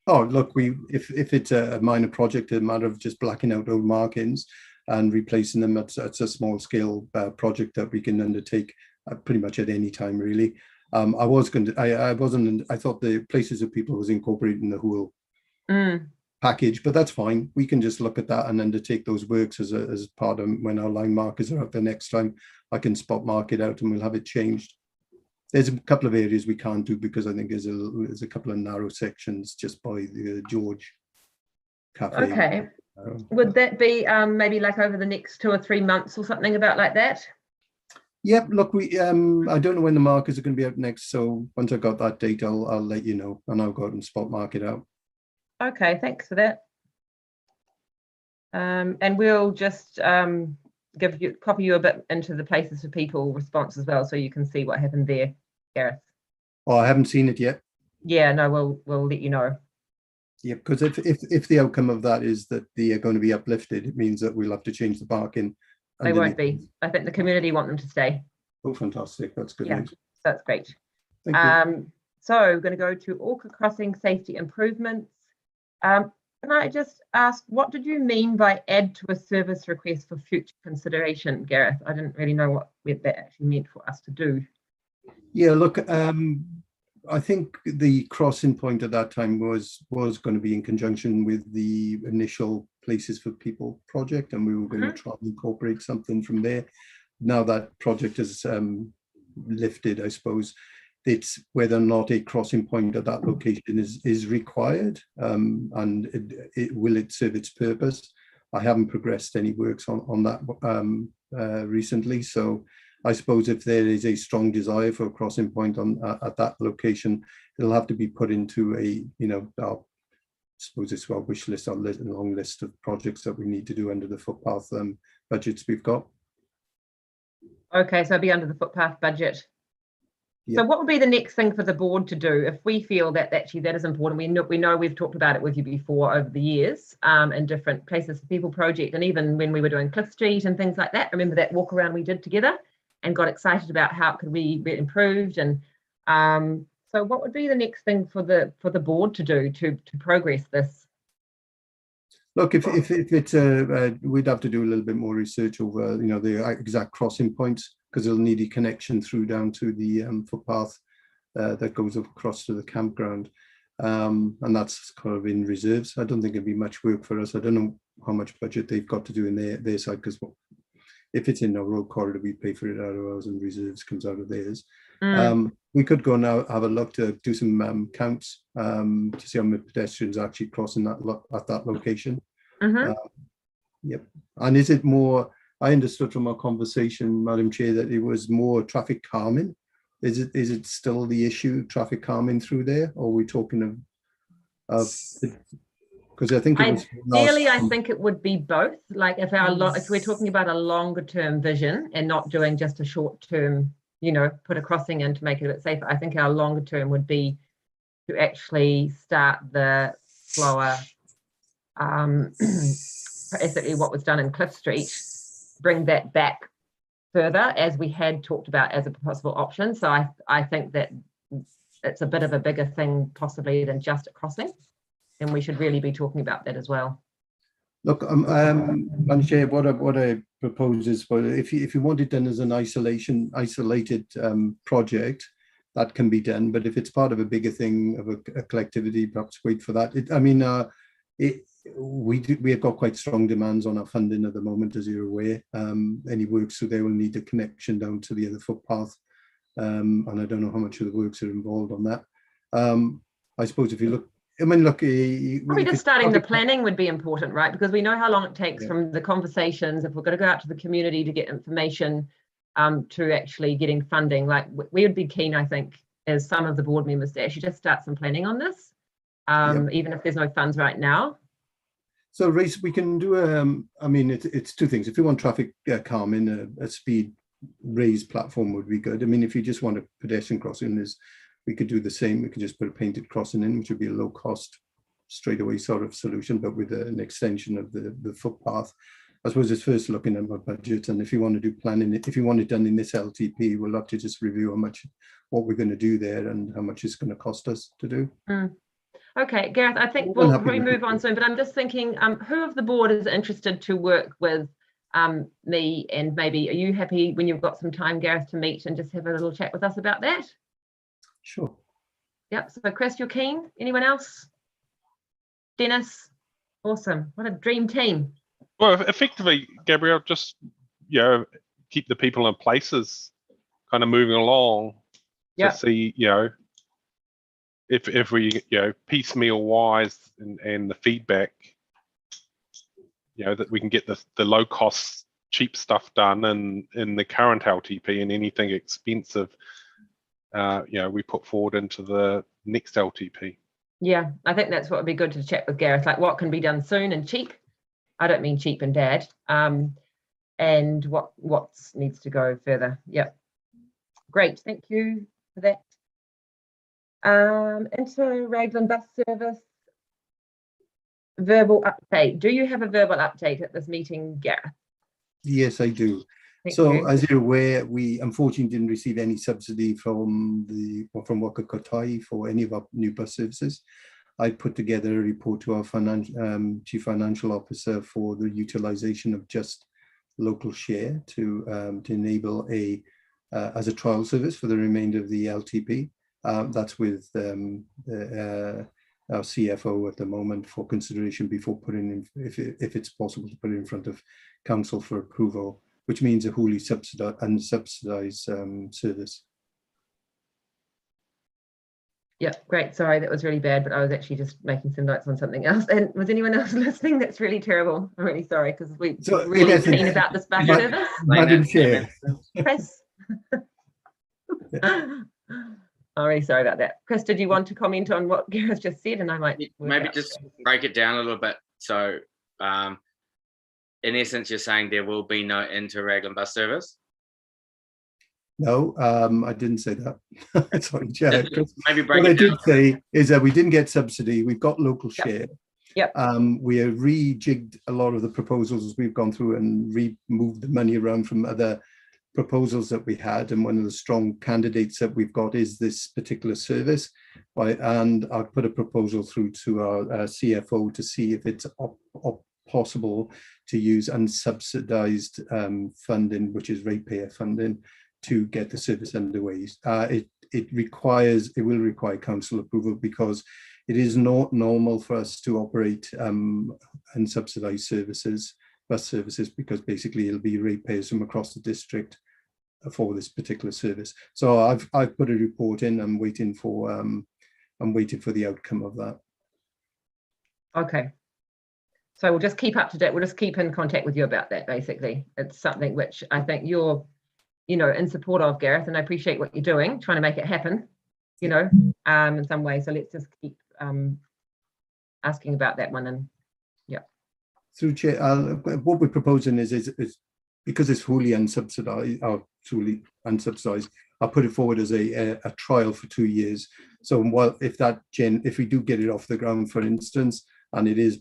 Oh, look, if it's a minor project, a matter of just blacking out old markings and replacing them, it's a small scale project that we can undertake pretty much at any time, really. I thought the Places of People was incorporating the whole package, but that's fine. We can just look at that and undertake those works as part of when our line markers are up the next time. I can spot mark it out and we'll have it changed. There's a couple of areas we can't do because I think there's a couple of narrow sections just by the George Cafe. Okay. Would that be maybe like over the next 2 or 3 months or something about like that? Yep. Look, we I don't know when the markers are going to be out next, so once I got that date, I'll let you know, and I'll go out and spot mark it out. Okay, thanks for that. And we'll just copy you a bit into the Places for People response as well, so you can see what happened there, Gareth. Oh, I haven't seen it yet. Yeah, no, we'll let you know. Yeah, because if the outcome of that is that they are going to be uplifted, it means that we'll have to change the parking. They won't be. I think the community want them to stay. Oh, fantastic. That's good news. That's great. Thank you. So we're going to go to Orca Crossing safety improvements. Can I just ask, what did you mean by add to a service request for future consideration, Gareth? I didn't really know what that actually meant for us to do. Yeah, look, I think the crossing point at that time was going to be in conjunction with the initial Places for People project, and we were going to try and incorporate something from there. Now that project is lifted, I suppose, it's whether or not a crossing point at that location is required, and will it serve its purpose. I haven't progressed any works on that recently, so I suppose if there is a strong desire for a crossing point at that location, it'll have to be put into a, I suppose it's our wish list, our long list of projects that we need to do under the Footpath budgets we've got. Okay, so it'll be under the Footpath budget. Yep. So what would be the next thing for the board to do if we feel that actually that is important? We know we've talked about it with you before over the years in different Places for People project, and even when we were doing Cliff Street and things like that. Remember that walk around we did together and got excited about how it could be improved. And so what would be the next thing for the board to do to progress this? Look, if it's we'd have to do a little bit more research over the exact crossing points, because it'll need a connection through down to the footpath that goes across to the campground, and that's kind of in reserves. I don't think it'd be much work for us. I don't know how much budget they've got to do in their side, because if it's in our road corridor, we pay for it out of ours, and reserves comes out of theirs. We could go now have a look to do some counts to see how many pedestrians are actually crossing at that location. Yep. And is it more? I understood from our conversation, Madam Chair, that it was more traffic calming. Is it still the issue, traffic calming through there, or are we talking of? Because I think ideally, I think it would be both. Like if we're talking about a longer term vision and not doing just a short term, put a crossing in to make it a bit safer. I think our longer term would be to actually start the slower, basically what was done in Cliff Street, bring that back further as we had talked about as a possible option. So I think that it's a bit of a bigger thing possibly than just a crossing, and we should really be talking about that as well. Look, Madam Chair, what I propose is, well, if you want it done as an isolated project, that can be done. But if it's part of a bigger thing of a collectivity, perhaps wait for that. We have got quite strong demands on our funding at the moment, as you're aware. Any works so they will need a connection down to the other footpath, and I don't know how much of the works are involved on that. I suppose if you look. Probably just starting the planning would be important, right? Because we know how long it takes from the conversations, if we're going to go out to the community to get information, to actually getting funding. Like we would be keen, I think, as some of the board members to actually just start some planning on this, even if there's no funds right now. So, Reece, we can do it's two things. If you want traffic calming, a speed raised platform would be good. I mean, if you just want a pedestrian crossing, we could do the same. We could just put a painted crossing in, which would be a low cost, straightaway sort of solution, but with an extension of the footpath. I suppose it's first looking at my budget, and if you want to do planning, if you want it done in this LTP, we'll have to just review what we're going to do there and how much it's going to cost us to do. Okay, Gareth, I think we'll probably move on soon, but I'm just thinking, who of the board is interested to work with me, and maybe are you happy when you've got some time, Gareth, to meet and just have a little chat with us about that? Sure. Yep. So Chris, you're keen? Anyone else? Dennis? Awesome. What a dream team. Well, effectively, Gabrielle, just keep the people in places kind of moving along to see, if we, piecemeal wise and the feedback, that we can get the low cost, cheap stuff done in the current LTP, and anything expensive, we put forward into the next LTP. Yeah, I think that's what would be good to chat with Gareth, like what can be done soon and cheap. I don't mean cheap and bad, and what needs to go further. Yep. Great, thank you for that. Into Raglan bus service verbal update. Do you have a verbal update at this meeting, Gareth? Yes, I do. Thank so you. As you're aware, we unfortunately didn't receive any subsidy from Waka Kotai for any of our new bus services. I put together a report to our Chief Financial Officer for the utilisation of just local share to enable as a trial service for the remainder of the LTP. That's with our CFO at the moment for consideration before putting in, if it's possible to put it in front of council for approval, which means a wholly unsubsidised service. Yeah, great. Sorry, that was really bad, but I was actually just making some notes on something else. And was anyone else listening? That's really terrible. I'm really sorry because we're really keen about this bus service. Madam Chair. Chris. I'm really sorry about that. Chris, did you want to comment on what Gareth just said? And I might maybe just break it down a little bit. So in essence, you're saying there will be no inter-Raglan bus service? No, I didn't say that. Sorry, Chair. Maybe break what it I did down. say is that we didn't get subsidy. We've got local share. Yep. We have rejigged a lot of the proposals we've gone through and moved the money around from other proposals that we had. And one of the strong candidates that we've got is this particular service. And I've put a proposal through to our CFO to see if it's possible to use unsubsidized funding, which is ratepayer funding, to get the service underway. It will require council approval because it is not normal for us to operate unsubsidized bus services, because basically it'll be ratepayers from across the district for this particular service. So I've put a report in. I'm waiting for the outcome of that. Okay. So we'll just keep up to date. We'll just keep in contact with you about that. Basically, it's something which I think you're, in support of, Gareth, and I appreciate what you're doing, trying to make it happen, in some way. So let's just keep asking about that one. And yeah. Through Chair, what we're proposing is because it's fully unsubsidized, I'll put it forward as a trial for 2 years. So if we do get it off the ground, for instance, and it is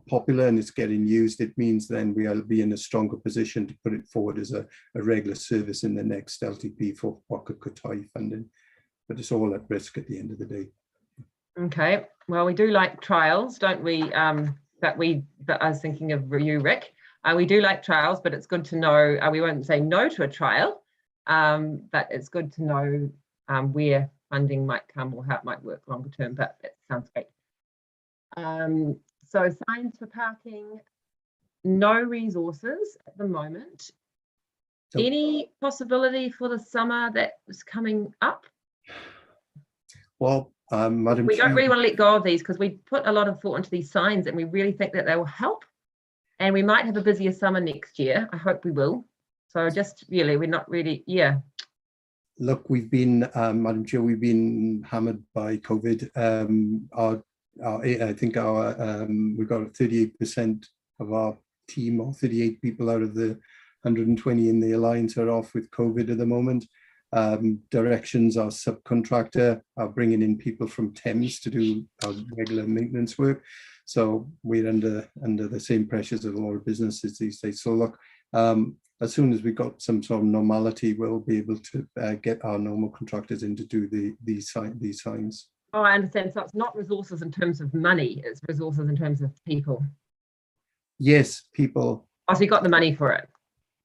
popular and it's getting used, it means then we'll be in a stronger position to put it forward as a regular service in the next LTP for Waka Kotai funding. But it's all at risk at the end of the day. Okay. Well, we do like trials, don't we? But I was thinking of you, Rick. We do like trials, but it's good to know, we won't say no to a trial, but it's good to know where funding might come or how it might work longer term, but that sounds great. So signs for parking, no resources at the moment. Nope. Any possibility for the summer that is coming up? Well, Madam We Chair, don't really want to let go of these because we put a lot of thought into these signs and we really think that they will help. And we might have a busier summer next year. I hope we will. So just really, we're not really, yeah. Look, we've been, Madam Chair, we've been hammered by COVID. I think we've got 38% of our team, or 38 people out of the 120 in the Alliance, are off with COVID at the moment. Directions, our subcontractor, are bringing in people from Thames to do our regular maintenance work. So we're under the same pressures as a lot of businesses these days. So look, as soon as we've got some sort of normality, we'll be able to get our normal contractors in to do these signs. Oh, I understand. So it's not resources in terms of money, it's resources in terms of people. Yes, people. Oh, so you got the money for it?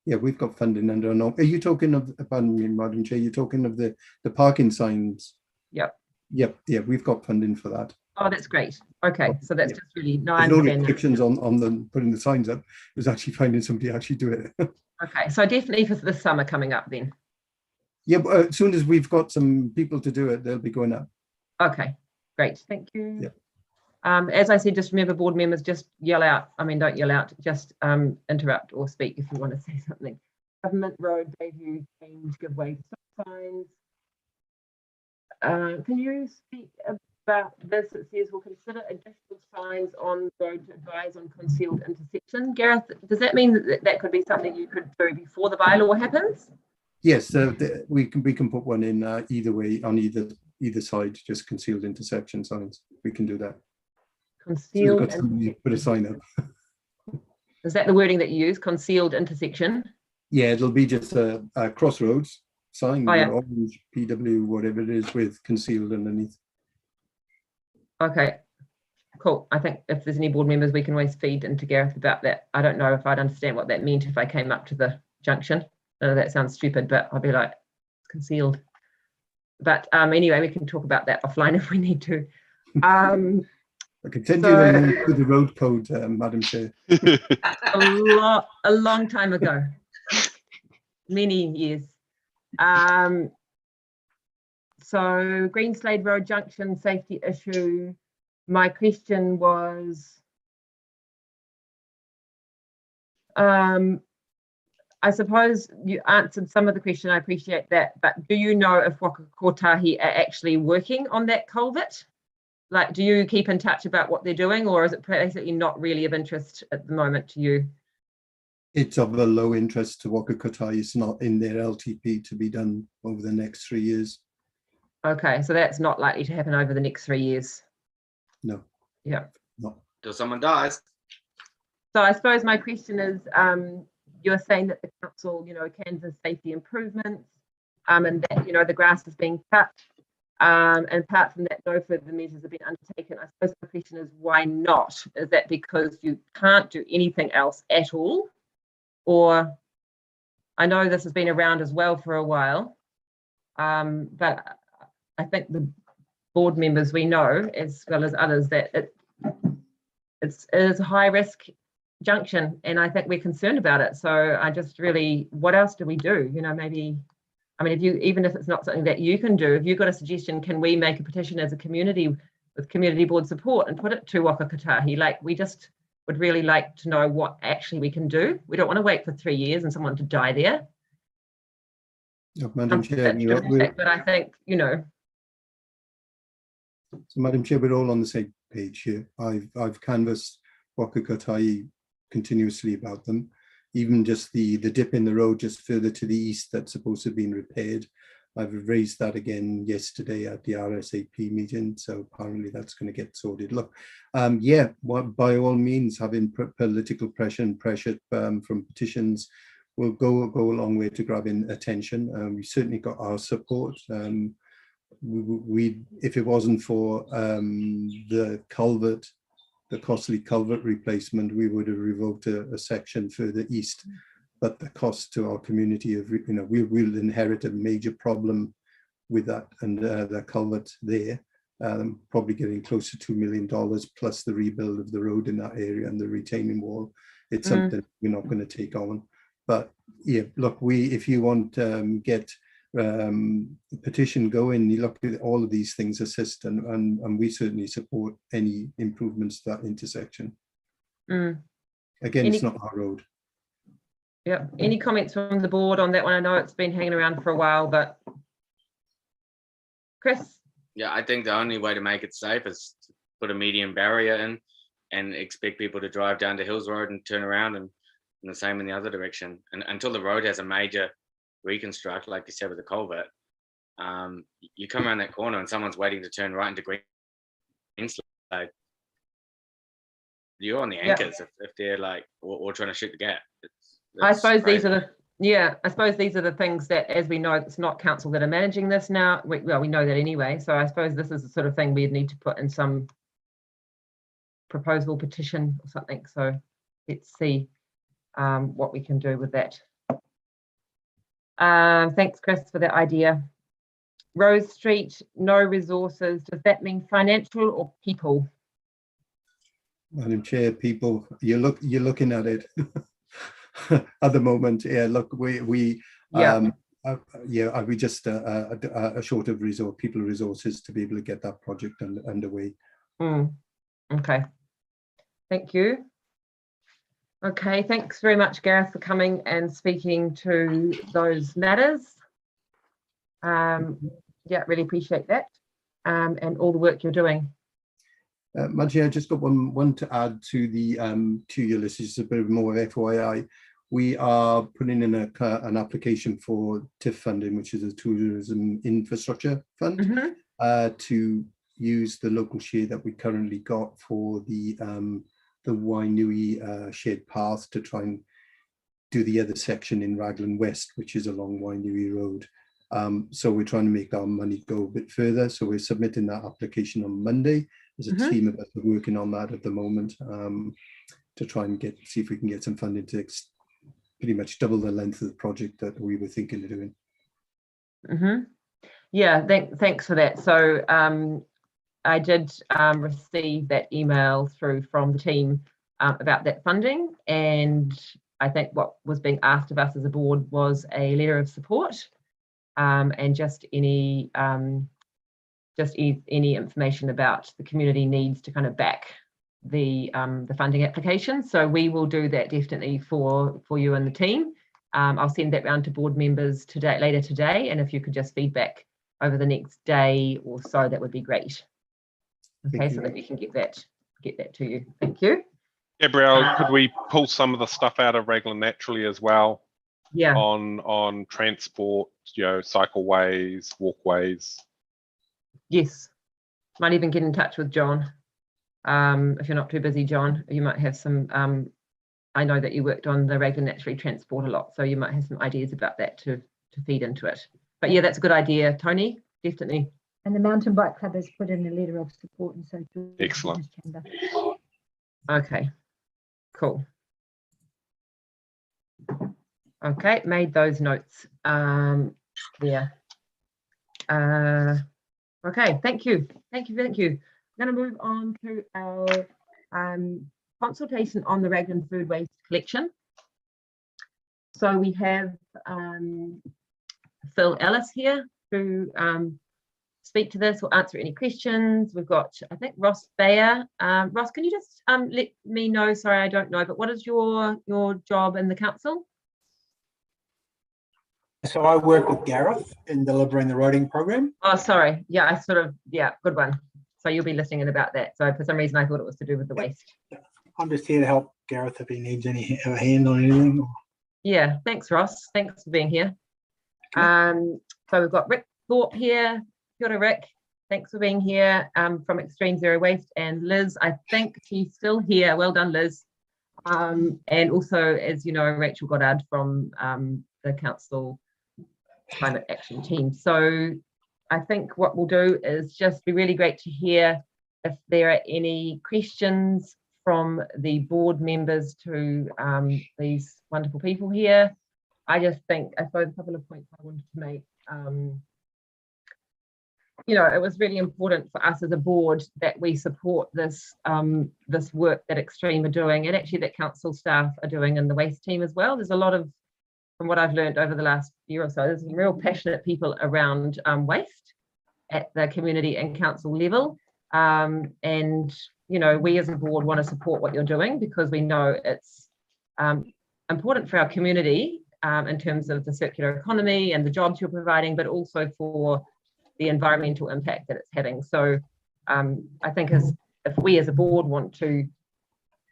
Yeah, we've got funding under. Are you talking of, pardon me, Madam Chair, you're talking of the parking signs? Yep. Yep, yeah, we've got funding for that. Oh, that's great. Okay, so that's just really, no, I There's no understand. restrictions on them putting the signs up. It was actually finding somebody to actually do it. Okay, so definitely for the summer coming up then. Yeah, but as soon as we've got some people to do it, they'll be going up. Okay, great, thank you. Yeah. As I said, just remember, board members, just yell out. I mean, don't yell out, just interrupt or speak if you want to say something. Government Road, Bayview, change, give way to stop signs. Can you speak about this? It says we'll consider additional signs on the road to advise on concealed intersection. Gareth, does that mean that could be something you could do before the bylaw happens? Yes, we can put one in either way, on either side, just concealed intersection signs. We can do that. Concealed. So put a sign up. Is that the wording that you use? Concealed intersection? Yeah, it'll be just a crossroads sign, orange, PW, whatever it is, with concealed underneath. Okay, cool. I think if there's any board members, we can always feed into Gareth about that. I don't know if I'd understand what that meant if I came up to the junction. I know that sounds stupid, but I'll be like, it's concealed. But anyway, we can talk about that offline if we need to. I can send you the link to the road code, Madam Chair. a long time ago, many years. So Greenslade Road Junction safety issue. My question was, I suppose you answered some of the question, I appreciate that, but do you know if Waka Kotahi are actually working on that culvert? Like, do you keep in touch about what they're doing, or is it basically not really of interest at the moment to you? It's of a low interest to Waka Kotahi. It's not in their LTP to be done over the next 3 years. Okay, so that's not likely to happen over the next 3 years. No. Yeah. No. Till someone dies. So I suppose my question is, you're saying that the council, canvass safety improvements, and that, the grass is being cut, and apart from that, no further measures have been undertaken. I suppose the question is, why not? Is that because you can't do anything else at all? Or, I know this has been around as well for a while, but I think the board members, we know, as well as others, that it is a high risk junction, and I think we're concerned about it. So I just really, what else do we do? Maybe, I mean, even if it's not something that you can do, if you've got a suggestion, can we make a petition as a community with community board support and put it to Waka Kotahi? Like, we just would really like to know what actually we can do. We don't want to wait for 3 years and someone to die there. Madam Chair, but I think, So, Madam Chair, we're all on the same page here. I've canvassed Waka Kotahi continuously about them. Even just the dip in the road just further to the east that's supposed to have been repaired. I've raised that again yesterday at the RSAP meeting, so apparently that's going to get sorted. Look, yeah, by all means, having political pressure and pressure from petitions will go a long way to grabbing attention. We certainly got our support. We if it wasn't for the culvert, the costly culvert replacement, we would have revoked a section further east. But the cost to our community of, we'll inherit a major problem with that, and the culvert there, probably getting close to $2 million plus the rebuild of the road in that area and the retaining wall. It's something we're not going to take on. But yeah, look, if you want get petition going, you look at all of these things assist, and we certainly support any improvements to that intersection. Again, it's not our road. Yeah. Any comments from the board on that one? I know it's been hanging around for a while, but Chris? Yeah, I think the only way to make it safe is to put a median barrier in and expect people to drive down to Hills Road and turn around, and the same in the other direction. And until the road has a major reconstruct, like you said with the culvert, you come around that corner and someone's waiting to turn right into Greenslade. You're on the anchors if they're like, or trying to shoot the gap. I suppose these are the things that, as we know, it's not council that are managing this now. We know that anyway. So I suppose this is the sort of thing we'd need to put in some proposal petition or something. So let's see what we can do with that. Thanks, Chris, for that idea. Rose Street, no resources. Does that mean financial or people? Madam Chair, people, you're looking at it at the moment. Yeah, look, we just a short of people resources to be able to get that project underway. Okay, thank you. Okay, thanks very much, Gareth, for coming and speaking to those matters. Yeah, really appreciate that, and all the work you're doing. Madam Chair, I just got one to add to the to your list. It's a bit more of FYI. We are putting in an application for TIF funding, which is a tourism infrastructure fund, to use the local share that we currently got for the Winery shared path to try and do the other section in Raglan West, which is along Winery Road. So we're trying to make our money go a bit further. So we're submitting that application on Monday, there's a team of us working on that at the moment to try and see if we can get some funding to pretty much double the length of the project that we were thinking of doing. Yeah, thanks for that. So I did receive that email through from the team about that funding, and I think what was being asked of us as a board was a letter of support and just any information about the community needs to kind of back the funding application. So we will do that definitely for you and the team. I'll send that round to board members later today, and if you could just feedback over the next day or so, that would be great. Okay, so that we can get that to you. Thank you. Gabrielle, could we pull some of the stuff out of Raglan naturally as well? Yeah. On transport, cycleways, walkways. Yes. Might even get in touch with John. If you're not too busy, John, you might have some. I know that you worked on the Raglan naturally transport a lot, so you might have some ideas about that to feed into it. But yeah, that's a good idea, Tony. Definitely. And the mountain bike club has put in a letter of support, and so excellent. Okay, cool. Okay, made those notes. Yeah. Okay, thank you. I'm going to move on to our consultation on the Raglan food waste collection. So we have Phil Ellis here to speak to this or answer any questions. We've got, I think, Ross Bayer. Ross, can you just let me know? Sorry, I don't know, but what is your job in the council? So I work with Gareth in delivering the roading program. Oh, sorry. Yeah, good one. So you'll be listening in about that. So for some reason, I thought it was to do with the waste. I'm just here to help Gareth if he needs a hand on anything. Yeah, thanks, Ross. Thanks for being here. So we've got Rick Thorpe here. Kia ora, Rick. Thanks for being here from Extreme Zero Waste. And Liz, I think she's still here. Well done, Liz. And also, as you know, Rachel Goddard from the Council Climate Action Team. So I think what we'll do is just be really great to hear if there are any questions from the board members to these wonderful people here. I suppose a couple of points I wanted to make. It was really important for us as a board that we support this this work that Extreme are doing, and actually that council staff are doing, and the waste team as well. There's a lot of, from what I've learned over the last year or so, there's some real passionate people around waste at the community and council level. And we as a board want to support what you're doing because we know it's important for our community in terms of the circular economy and the jobs you're providing, but also for the environmental impact that it's having. So I think if we as a board want to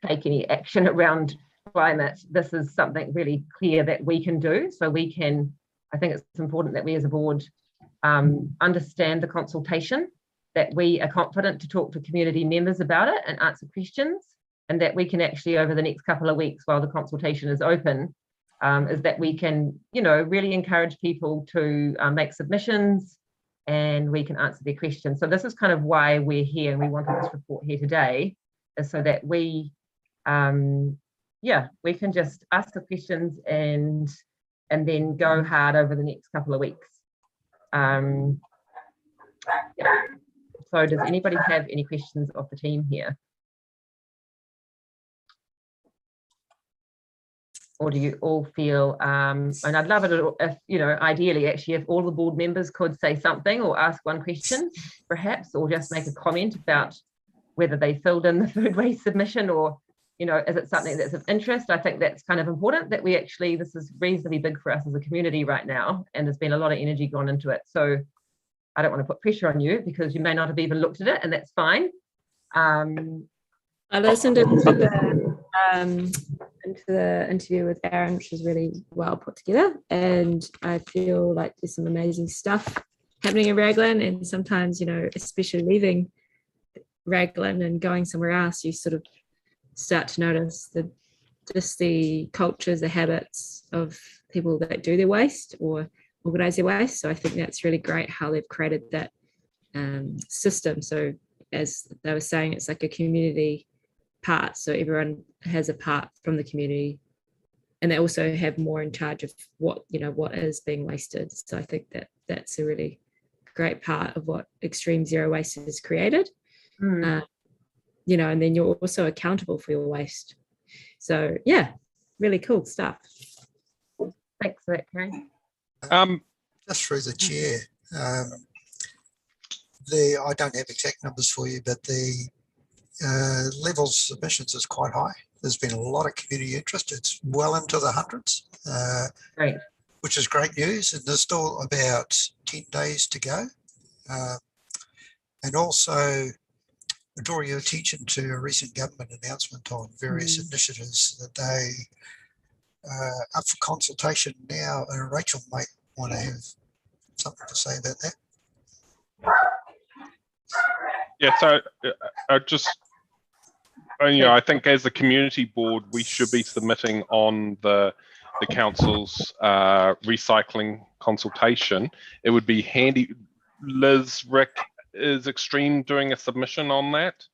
take any action around climate, this is something really clear that we can do. So I think it's important that we as a board understand the consultation, that we are confident to talk to community members about it and answer questions, and that we can actually, over the next couple of weeks while the consultation is open, is that we can, really encourage people to make submissions, and we can answer their questions. So this is kind of why we're here, and we wanted this report here today, is so that we can just ask the questions and then go hard over the next couple of weeks. So does anybody have any questions of the team here? Or do you all feel, and I'd love it if, ideally actually, if all the board members could say something or ask one question perhaps, or just make a comment about whether they filled in the food waste submission, or, is it something that's of interest? I think that's kind of important, that we actually, this is reasonably big for us as a community right now, and there's been a lot of energy gone into it. So I don't want to put pressure on you because you may not have even looked at it, and that's fine. I listened to the interview with Aaron, which was really well put together, and I feel like there's some amazing stuff happening in Raglan, and sometimes, especially leaving Raglan and going somewhere else, you sort of start to notice the cultures, the habits of people that do their waste or organize their waste. So I think that's really great how they've created that system. So as they were saying, it's like a community part. So everyone has a part from the community, and they also have more in charge of what is being wasted. So I think that that's a really great part of what Extreme Zero Waste has created. And then you're also accountable for your waste. So yeah, really cool stuff. Thanks for that, Karen. Just through the chair, I don't have exact numbers for you, but the levels of submissions is quite high. There's been a lot of community interest. It's well into the hundreds, Great. which is great news. And there's still about 10 days to go. And also, I draw your attention to a recent government announcement on various initiatives that they up for consultation now. And Rachel might want to have something to say about that. Yeah, so I think as a community board, we should be submitting on the council's recycling consultation. It would be handy. Liz, Rick, is Extreme doing a submission on that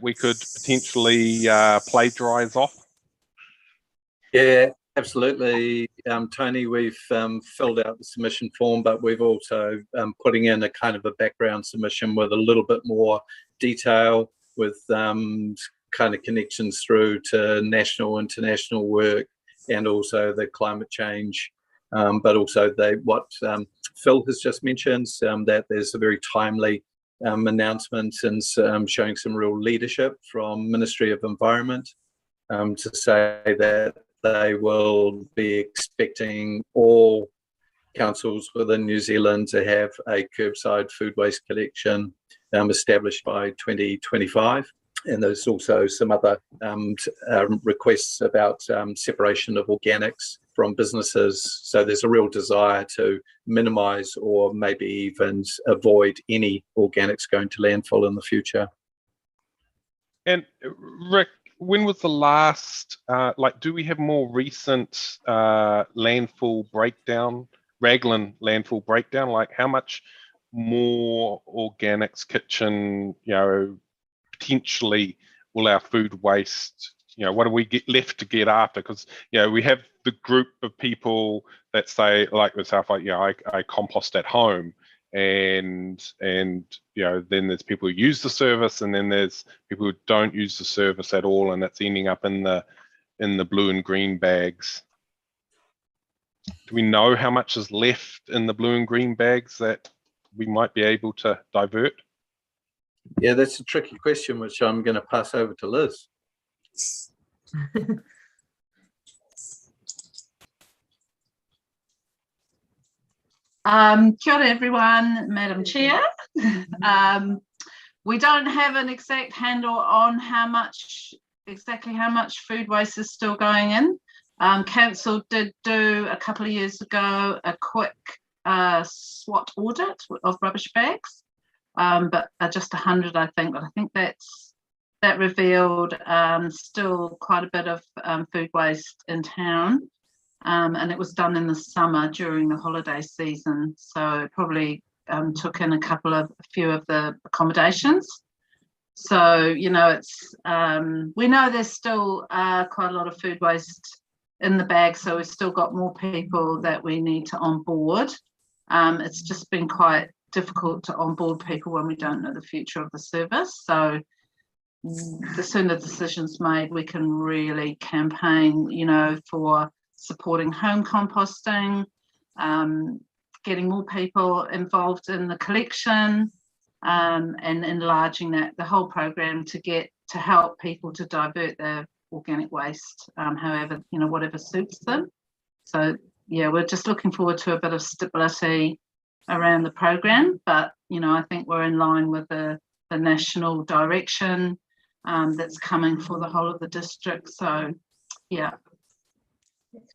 we could potentially plagiarise off? Yeah, absolutely, Tony. We've filled out the submission form, but we've also putting in a kind of a background submission with a little bit more detail, with kind of connections through to national, international work, and also the climate change. But also what Phil has just mentioned, that there's a very timely announcement and showing some real leadership from Ministry of Environment to say that they will be expecting all councils within New Zealand to have a curbside food waste collection established by 2025. And there's also some other requests about separation of organics from businesses. So there's a real desire to minimise or maybe even avoid any organics going to landfill in the future. And Rick, when was the last, do we have more recent landfill breakdown, Raglan landfill breakdown? Like how much more organics kitchen, potentially will our food waste, what do we get left to get after? Because, we have the group of people that say like myself, I compost at home. And then there's people who use the service, and then there's people who don't use the service at all, and it's ending up in the blue and green bags. Do we know how much is left in the blue and green bags that we might be able to divert? Yeah, that's a tricky question, which I'm going to pass over to Liz. Kia ora everyone, Madam Chair. We don't have an exact handle on exactly how much food waste is still going in. Council did do a couple of years ago a quick SWOT audit of rubbish bags, but just 100, I think. But I think that revealed still quite a bit of food waste in town. And it was done in the summer during the holiday season, so it probably took in a few of the accommodations. So it's we know there's still quite a lot of food waste in the bag, so we've still got more people that we need to onboard. It's just been quite difficult to onboard people when we don't know the future of the service. So the sooner the decision's made, we can really campaign, for supporting home composting, getting more people involved in the collection, and enlarging the whole program to help people to divert their organic waste, however, whatever suits them. So yeah, we're just looking forward to a bit of stability around the program, but I think we're in line with the national direction that's coming for the whole of the district. So yeah.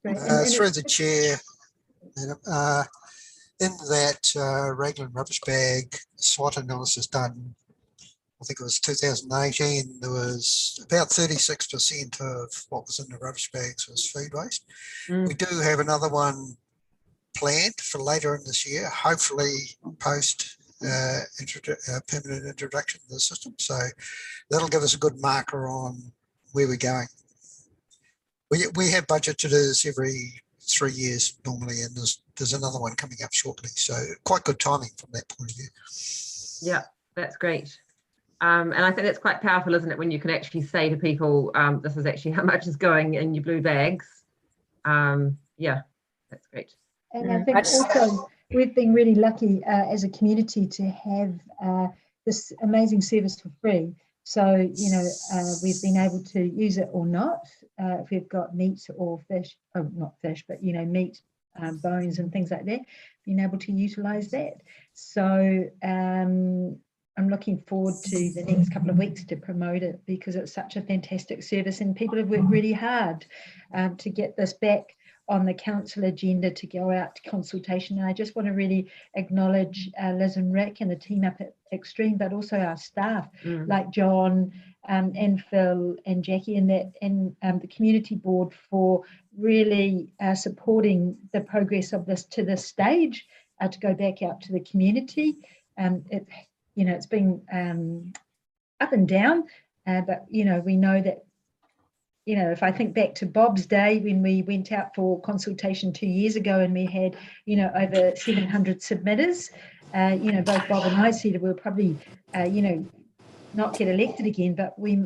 Through the chair, Madam, in that Raglan rubbish bag SWOT analysis done, I think it was 2018, there was about 36% of what was in the rubbish bags was food waste. We do have another one planned for later in this year, hopefully post permanent introduction to the system. So that'll give us a good marker on where we're going. We have budget to do this every 3 years normally, and there's another one coming up shortly. So quite good timing from that point of view. Yeah, that's great. And I think that's quite powerful, isn't it, when you can actually say to people, this is actually how much is going in your blue bags. Yeah, that's great. And I think also we've been really lucky as a community to have this amazing service for free. So, you know, we've been able to use it or not. If we've got meat or fish, oh, not fish, but, you know, meat, bones and things like that, being able to utilise that. So I'm looking forward to the next couple of weeks to promote it, because it's such a fantastic service and people have worked really hard to get this back on the council agenda to go out to consultation. And I just want to really acknowledge Liz and Rick and the team up at Extreme, but also our staff like John and Phil and Jackie and the community board for really supporting the progress of this to this stage to go back out to the community. You know, it's been up and down, but, you know, we know that, you know, if I think back to Bob's day when we went out for consultation 2 years ago and we had, you know, over 700 submitters, you know, both Bob and I said we'll probably, you know, not get elected again, but we,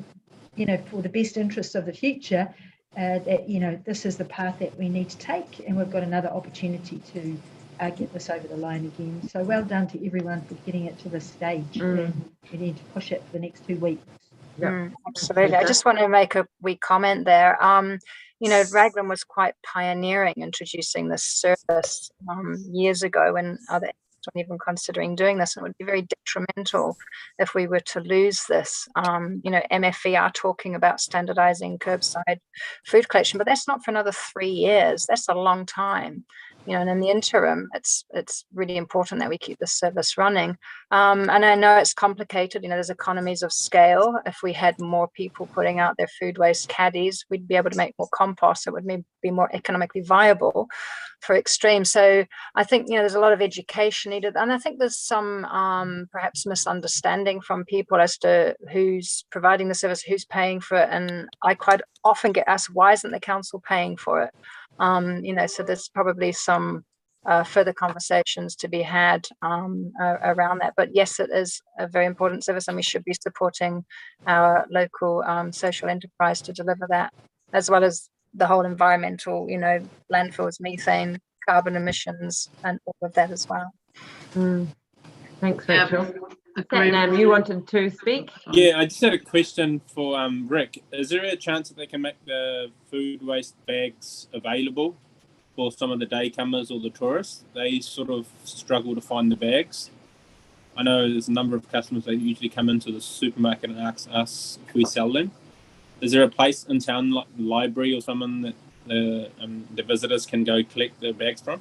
you know, for the best interests of the future, that, you know, this is the path that we need to take, and we've got another opportunity to get this over the line again. So well done to everyone for getting it to this stage. And we need to push it for the next 2 weeks. Absolutely. I just want to make a wee comment there. You know, Raglan was quite pioneering introducing this service years ago when other weren't even considering doing this, and it would be very detrimental if we were to lose this. You know, MFE are talking about standardizing curbside food collection, but that's not for another 3 years. That's a long time. You know, and in the interim, it's really important that we keep the service running. And I know it's complicated. You know, there's economies of scale. If we had more people putting out their food waste caddies, we'd be able to make more compost. It would be more economically viable for Extreme. So I think, you know, there's a lot of education needed, and I think there's some perhaps misunderstanding from people as to who's providing the service, who's paying for it. And I quite often get asked, why isn't the council paying for it? You know, so there's probably some further conversations to be had around that. But yes, it is a very important service, and we should be supporting our local social enterprise to deliver that, as well as the whole environmental, you know, landfills, methane, carbon emissions, and all of that as well. Thanks, Rachel. Satnam, you wanted to speak? Yeah, I just had a question for Rick. Is there a chance that they can make the food waste bags available for some of the daycomers or the tourists? They sort of struggle to find the bags. I know there's a number of customers that usually come into the supermarket and ask us if we sell them. Is there a place in town, like the library or someone that the visitors can go collect the bags from?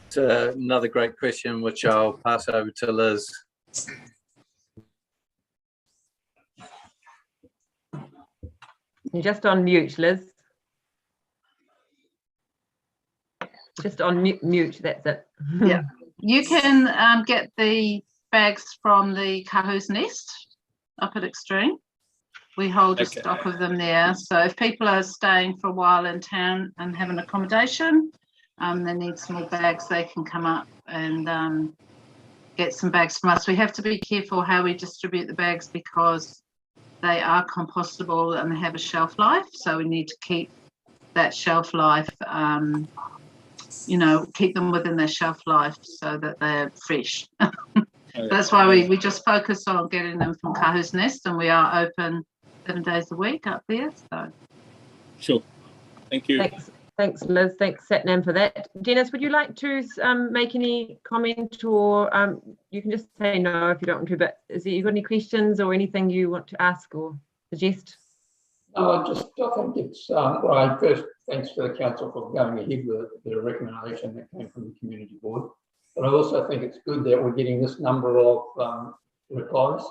It's another great question, which I'll pass over to Liz. You're just on mute, Liz. Just on mute, that's it. Yeah, you can get the bags from the Kahoo's Nest up at Extreme. We hold a stock of them there. So if people are staying for a while in town and have an accommodation, they need small bags, they can come up and get some bags from us. We have to be careful how we distribute the bags because they are compostable and they have a shelf life. So we need to keep that shelf life, you know, keep them within their shelf life so that they're fresh. That's why we just focus on getting them from Kahoo's Nest, and we are open 7 days a week up there. So sure. Thank you. Thanks, Liz. Thanks, Satnam, for that. Dennis, would you like to make any comment, or you can just say no if you don't want to, but you got any questions or anything you want to ask or suggest? No, I think it's, well, first, thanks to the council for going ahead with the recommendation that came from the community board. But I also think it's good that we're getting this number of replies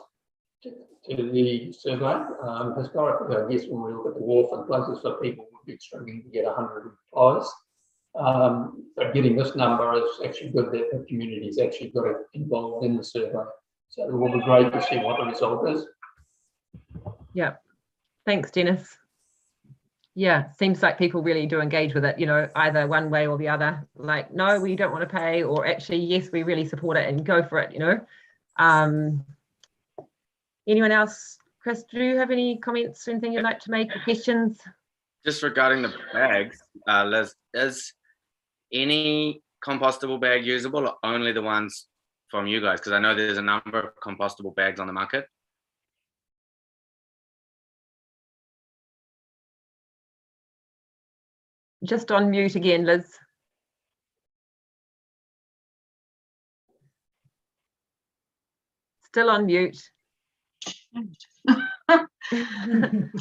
to the survey. Historically, I guess when we look at the wharf and places for people, we've been struggling to get 100 replies. But getting this number is actually good that the community's actually got it involved in the survey. So it will be great to see what the result is. Yeah, thanks, Dennis. Yeah, seems like people really do engage with it, you know, either one way or the other. Like, no, we don't want to pay, or actually, yes, we really support it and go for it, you know. Anyone else? Chris, do you have any comments or anything you'd like to make or questions? Just regarding the bags, Liz, is any compostable bag usable, or only the ones from you guys? Because I know there's a number of compostable bags on the market. Just on mute again, Liz. Still on mute.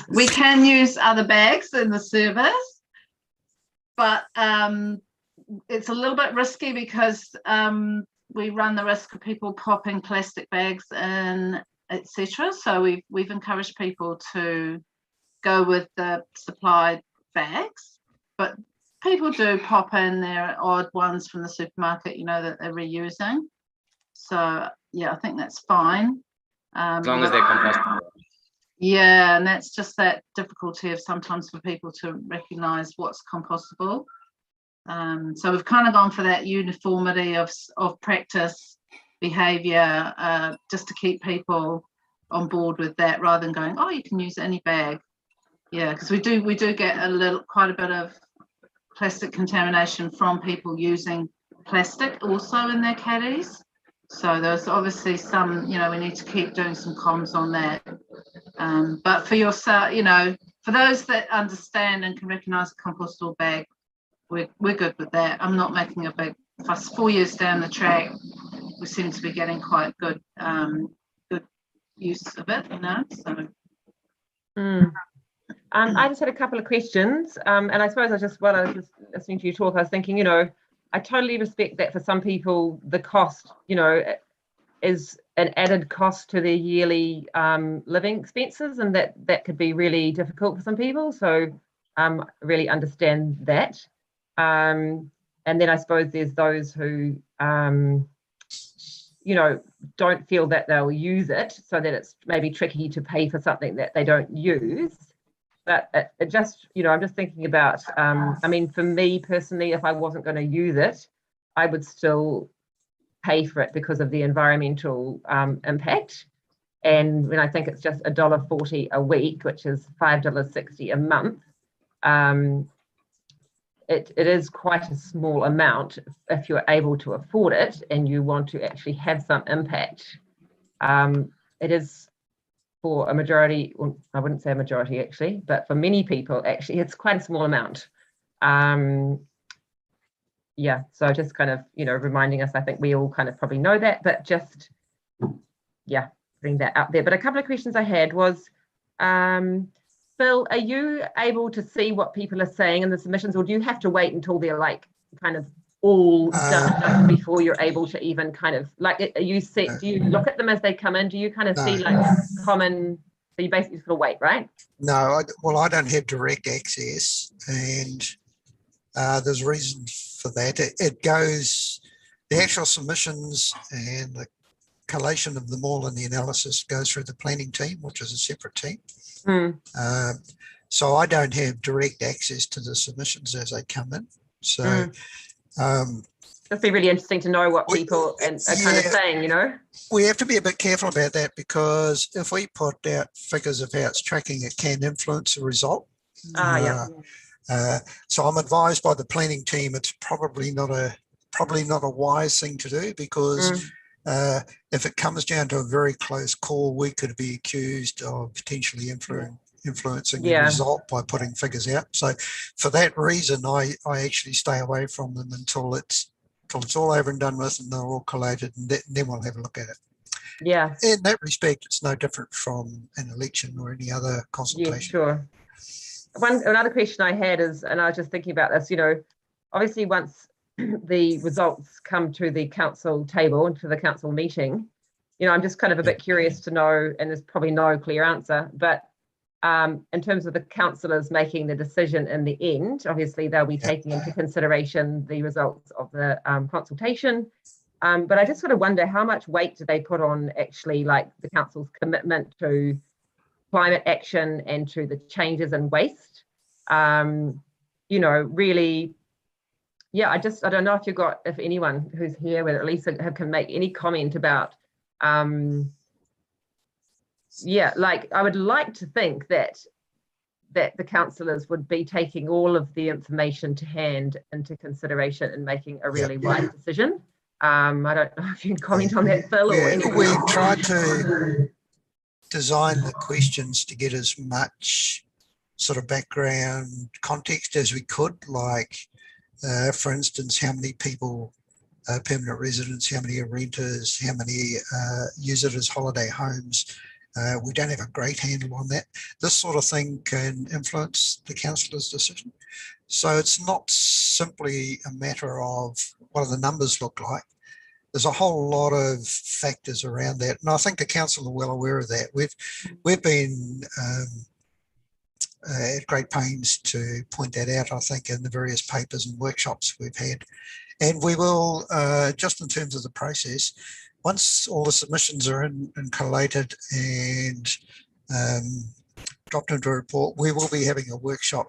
We can use other bags in the service, but it's a little bit risky because we run the risk of people popping plastic bags in, etc. So we've encouraged people to go with the supplied bags, but people do pop in their odd ones from the supermarket, you know, that they're reusing. So yeah, I think that's fine. As long as they're compostable. Yeah, and that's just that difficulty of sometimes for people to recognise what's compostable. So we've kind of gone for that uniformity of practice, behaviour, just to keep people on board with that, rather than going, oh, you can use any bag. Yeah, because we do get quite a bit of plastic contamination from people using plastic also in their caddies. So there's obviously some, you know, we need to keep doing some comms on that. But for yourself, you know, for those that understand and can recognise a compostable bag, we're good with that. I'm not making a big fuss. 4 years down the track, we seem to be getting quite good use of it, you know. So. I just had a couple of questions, and I suppose while I was just listening to you talk, I was thinking, you know, I totally respect that for some people, the cost, you know, is an added cost to their yearly living expenses, and that could be really difficult for some people. So really understand that. And then I suppose there's those who, you know, don't feel that they'll use it, so that it's maybe tricky to pay for something that they don't use. But it just, you know, I'm just thinking about, I mean, for me personally, if I wasn't going to use it, I would still pay for it because of the environmental impact. And when I think it's just $1.40 a week, which is $5.60 a month, it is quite a small amount if you're able to afford it and you want to actually have some impact. It is, for a majority, well, I wouldn't say a majority actually, but for many people actually, it's quite a small amount. Yeah, so just kind of, you know, reminding us, I think we all kind of probably know that, but just, yeah, bring that up there. But a couple of questions I had was, Phil, are you able to see what people are saying in the submissions, or do you have to wait until they're like kind of all done before you're able to even kind of, like, do you look at them as they come in? Do you kind of see like common, so you basically just gotta wait, right? No, I don't have direct access, and there's a reason for that. It goes, the actual submissions and the collation of them all and the analysis goes through the planning team, which is a separate team. So I don't have direct access to the submissions as they come in. So it'd be really interesting to know what people are kind of saying, you know. We have to be a bit careful about that, because if we put out figures of how it's tracking, it can influence the result. So I'm advised by the planning team it's probably not a wise thing to do, because if it comes down to a very close call, we could be accused of potentially influencing the result by putting figures out. So for that reason, I actually stay away from them until it's all over and done with and they're all collated, and then we'll have a look at it. Yeah. In that respect, it's no different from an election or any other consultation. Yeah, sure. Another question I had is, and I was just thinking about this, you know, obviously once the results come to the council table and to the council meeting, you know, I'm just kind of a bit curious to know, and there's probably no clear answer, but in terms of the councillors making the decision in the end, obviously they'll be taking into consideration the results of the consultation. But I just sort of wonder how much weight do they put on actually like the council's commitment to climate action and to the changes in waste. You know, really, yeah, I don't know if anyone who's here with at least can make any comment about, yeah, like I would like to think that the councillors would be taking all of the information to hand into consideration and making a really wise decision. I don't know if you can comment on that, Phil, or anyone. We tried to design the questions to get as much sort of background context as we could, like, for instance, how many people are permanent residents, how many are renters, how many use it as holiday homes. We don't have a great handle on that. This sort of thing can influence the councillor's decision. So it's not simply a matter of what do the numbers look like. There's a whole lot of factors around that. And I think the council are well aware of that. We've been at great pains to point that out, I think, in the various papers and workshops we've had. And we will, just in terms of the process, once all the submissions are in and collated and dropped into a report, we will be having a workshop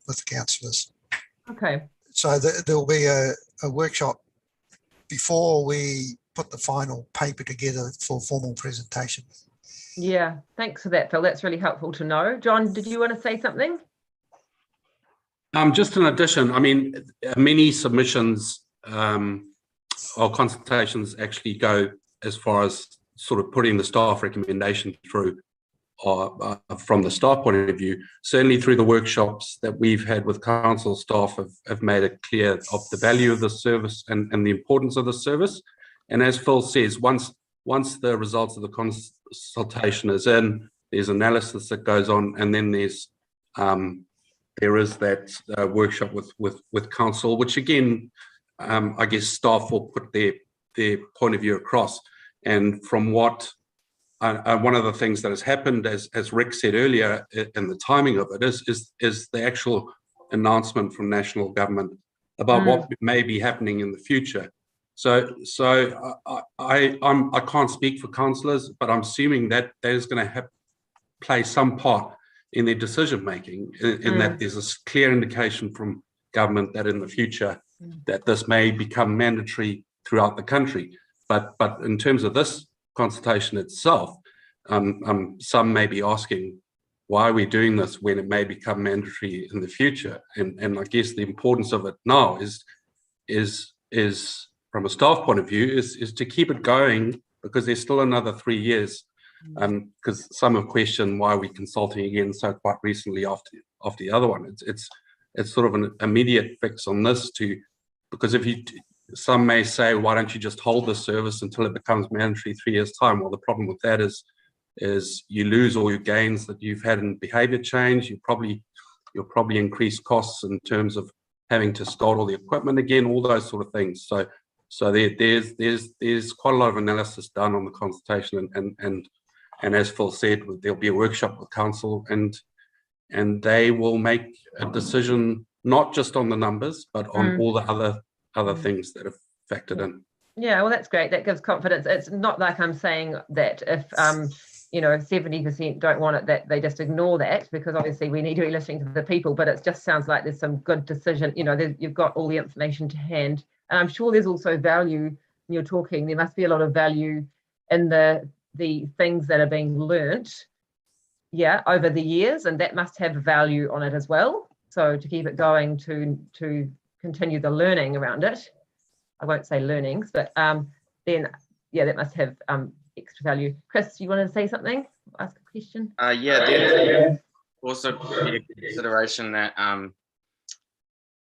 with the councillors. Okay. So there will be a workshop before we put the final paper together for formal presentation. Yeah, thanks for that, Phil. That's really helpful to know. John, did you want to say something? Just in addition, I mean, many submissions or consultations actually go as far as sort of putting the staff recommendation through from the staff point of view. Certainly through the workshops that we've had with council staff have made it clear of the value of the service and the importance of the service. And as Phil says, once the results of the consultation is in, there's analysis that goes on, and then there is that workshop with council, which again, I guess staff will put their point of view across. And from what one of the things that has happened, as Rick said earlier, in the timing of it is the actual announcement from national government about what may be happening in the future. So I can't speak for councillors, but I'm assuming that is going to play some part in their decision making, in that there's a clear indication from government that in the future that this may become mandatory throughout the country. But in terms of this consultation itself, some may be asking, why are we doing this when it may become mandatory in the future? And I guess the importance of it now is from a staff point of view is to keep it going, because there's still another 3 years. Because some have questioned why we're consulting again so quite recently after the other one. It's sort of an immediate fix on this because some may say, why don't you just hold the service until it becomes mandatory 3 years' time? Well, the problem with that is you lose all your gains that you've had in behaviour change. You'll probably increase costs in terms of having to start all the equipment again, all those sort of things. So there's quite a lot of analysis done on the consultation, and as Phil said, there'll be a workshop with council, and they will make a decision not just on the numbers, but on all the other things that have factored in. Yeah, well, that's great. That gives confidence. It's not like I'm saying that if 70% don't want it, that they just ignore that, because obviously we need to be listening to the people. But it just sounds like there's some good decision. You've got all the information to hand, and I'm sure there's also value when you're talking. There must be a lot of value in the things that are being learnt, over the years, and that must have value on it as well. So to keep it going, to continue the learning around it, I won't say learnings, but then that must have extra value. Chris, you want to say something? Ask a question? There's also a consideration that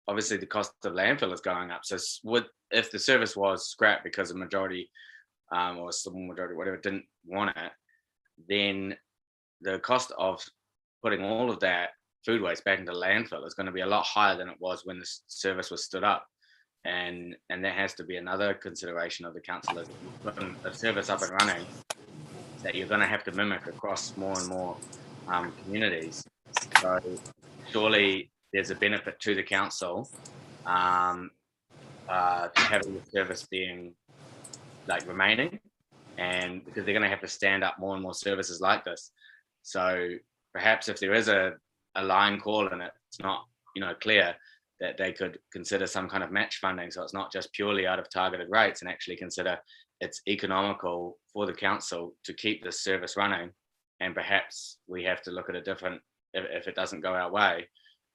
obviously the cost of landfill is going up. So if the service was scrapped because a majority or a small majority, whatever, didn't want it, then the cost of putting all of that food waste back into landfill is going to be a lot higher than it was when the service was stood up. And there has to be another consideration of the councillors putting the service up and running that you're going to have to mimic across more and more communities. So surely there's a benefit to the council to having the service being like remaining, and because they're going to have to stand up more and more services like this. So perhaps if there is a line call and it's not, you know, clear, that they could consider some kind of match funding, so it's not just purely out of targeted rates, and actually consider it's economical for the council to keep this service running. And perhaps we have to look at a different, if it doesn't go our way,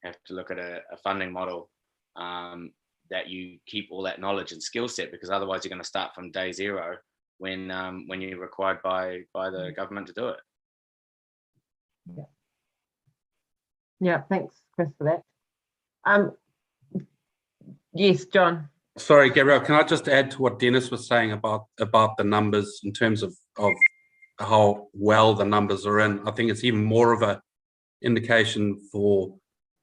have to look at a funding model that you keep all that knowledge and skill set, because otherwise you're going to start from day zero when you're required by the government to do it. Yeah, thanks, Chris, for that. Yes, John. Sorry, Gabrielle, can I just add to what Dennis was saying about the numbers in terms of how well the numbers are in? I think it's even more of a indication for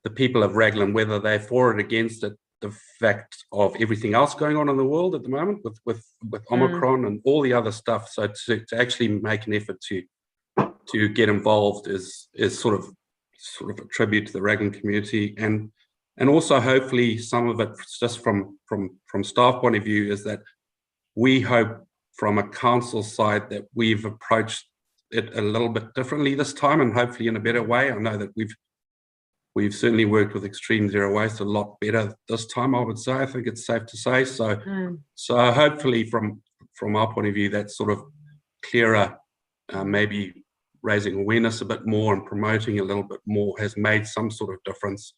the people of Raglan, whether they're for it, against it, the fact of everything else going on in the world at the moment with Omicron and all the other stuff. So to actually make an effort to get involved is sort of a tribute to the Raglan community, and also hopefully some of it just from staff point of view is that we hope from a council side that we've approached it a little bit differently this time, and hopefully in a better way. I know that we've certainly worked with Extreme Zero Waste a lot better this time, I would say. I think it's safe to say. So hopefully from our point of view, that's sort of clearer, maybe raising awareness a bit more and promoting a little bit more has made some sort of difference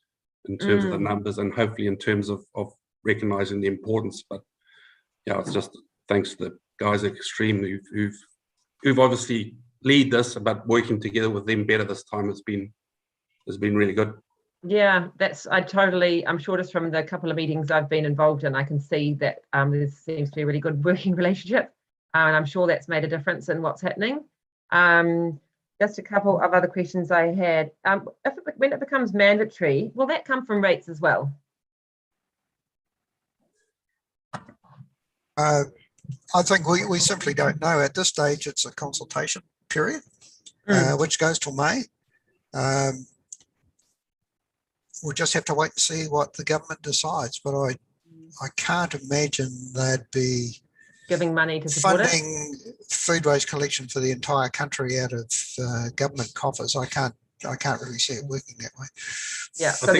in terms of the numbers, and hopefully in terms of recognizing the importance. But yeah, it's just thanks to the guys at Extreme who've obviously lead this, but working together with them better this time has been really good. Yeah, I'm sure just from the couple of meetings I've been involved in, I can see that there seems to be a really good working relationship, and I'm sure that's made a difference in what's happening. Just a couple of other questions I had. When it becomes mandatory, will that come from rates as well? I think we simply don't know. At this stage, it's a consultation period, which goes till May. We'll just have to wait and see what the government decides. But I can't imagine they'd be giving money to support funding food waste collection for the entire country out of government coffers. I can't really see it working that way. Yeah, so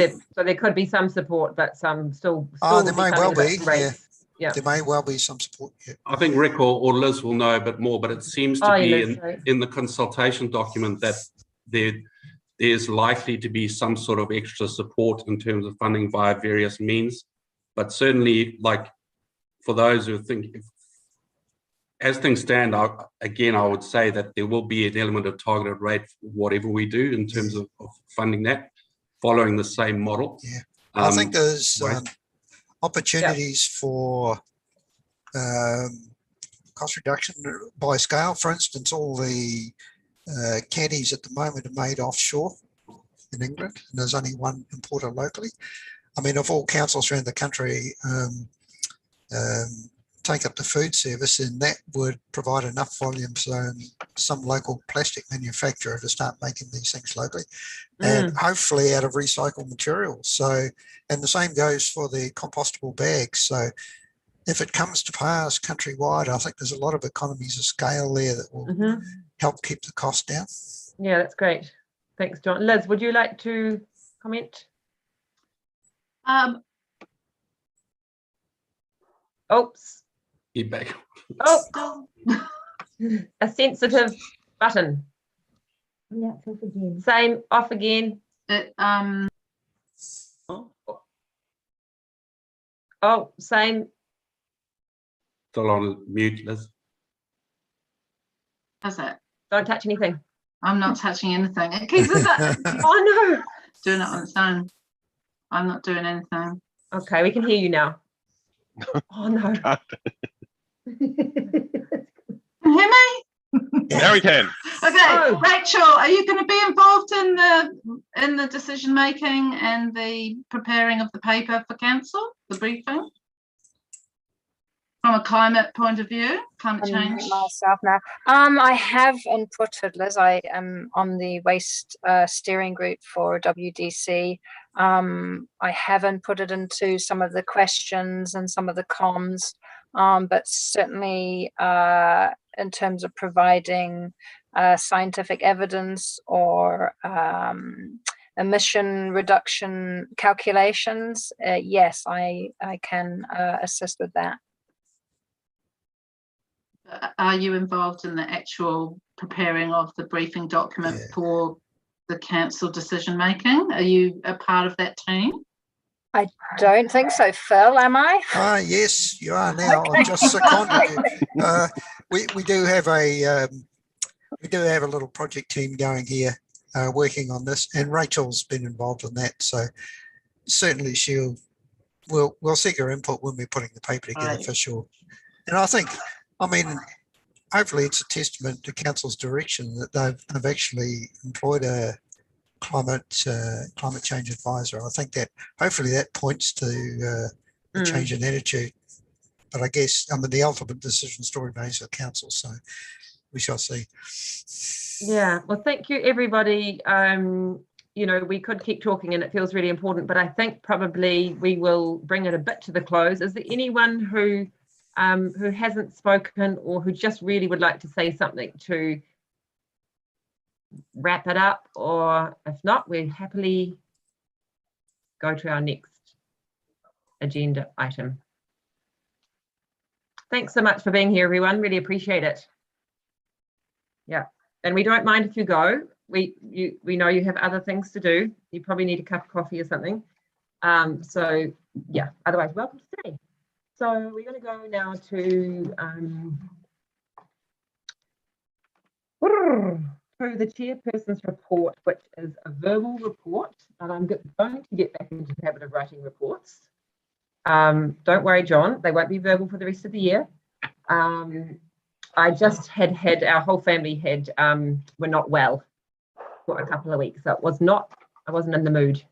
there could be some support, but some still there may well be. Yeah. There may well be some support. Yeah. I think Rick or Liz will know a bit more, but it seems to be in the consultation document that there's likely to be some sort of extra support in terms of funding via various means. But certainly, like for those who think, as things stand, I would say that there will be an element of targeted rate for whatever we do in terms of funding that, following the same model. Yeah, I think there's opportunities for cost reduction by scale. For instance, all the caddies at the moment are made offshore in England, and there's only one importer locally. I mean, if all councils around the country take up the food service, and that would provide enough volume so some local plastic manufacturer to start making these things locally, and hopefully out of recycled materials. So, and the same goes for the compostable bags. So if it comes to pass countrywide, I think there's a lot of economies of scale there that will help keep the cost down. Yeah, that's great. Thanks, John. Liz, would you like to comment? Oops. You're back. Oh, a sensitive button. Yeah, off again. Same, off again. Oh, same. Still on mute, Liz. That's it. Don't touch anything. I'm not touching anything. It keeps us Oh no. Doing it on its own. I'm not doing anything. Okay, we can hear you now. Oh no. Can you hear me? Now we can. Okay, Rachel, are you going to be involved in the decision making and the preparing of the paper for council, the briefing? From a climate point of view, climate change? Myself now. I have inputted, Liz. I am on the waste steering group for WDC. I have inputted into some of the questions and some of the comms, but certainly in terms of providing scientific evidence or emission reduction calculations, yes, I can assist with that. Are you involved in the actual preparing of the briefing document for the council decision making? Are you a part of that team? I don't think so, Phil, am I? Yes, you are now. I've just seconded you. We do have a little project team going here working on this, and Rachel's been involved in that. So certainly we'll seek her input when we're putting the paper together for sure. And I mean, hopefully it's a testament to council's direction that they've actually employed a climate change advisor. I think that hopefully that points to a change in attitude. But I guess, the ultimate decision still remains with council, so we shall see. Yeah, well, thank you, everybody. We could keep talking and it feels really important, but I think probably we will bring it a bit to the close. Is there anyone who hasn't spoken or who just really would like to say something to wrap it up? Or if not, we'll happily go to our next agenda item. Thanks so much for being here, everyone. Really appreciate it. Yeah, and we don't mind if you go. We know you have other things to do. You probably need a cup of coffee or something. So yeah, otherwise, welcome to stay. So we're going to go now to the chairperson's report, which is a verbal report, and I'm going to get back into the habit of writing reports. Don't worry, John, they won't be verbal for the rest of the year. I just had our whole family were not well for a couple of weeks, so I wasn't in the mood.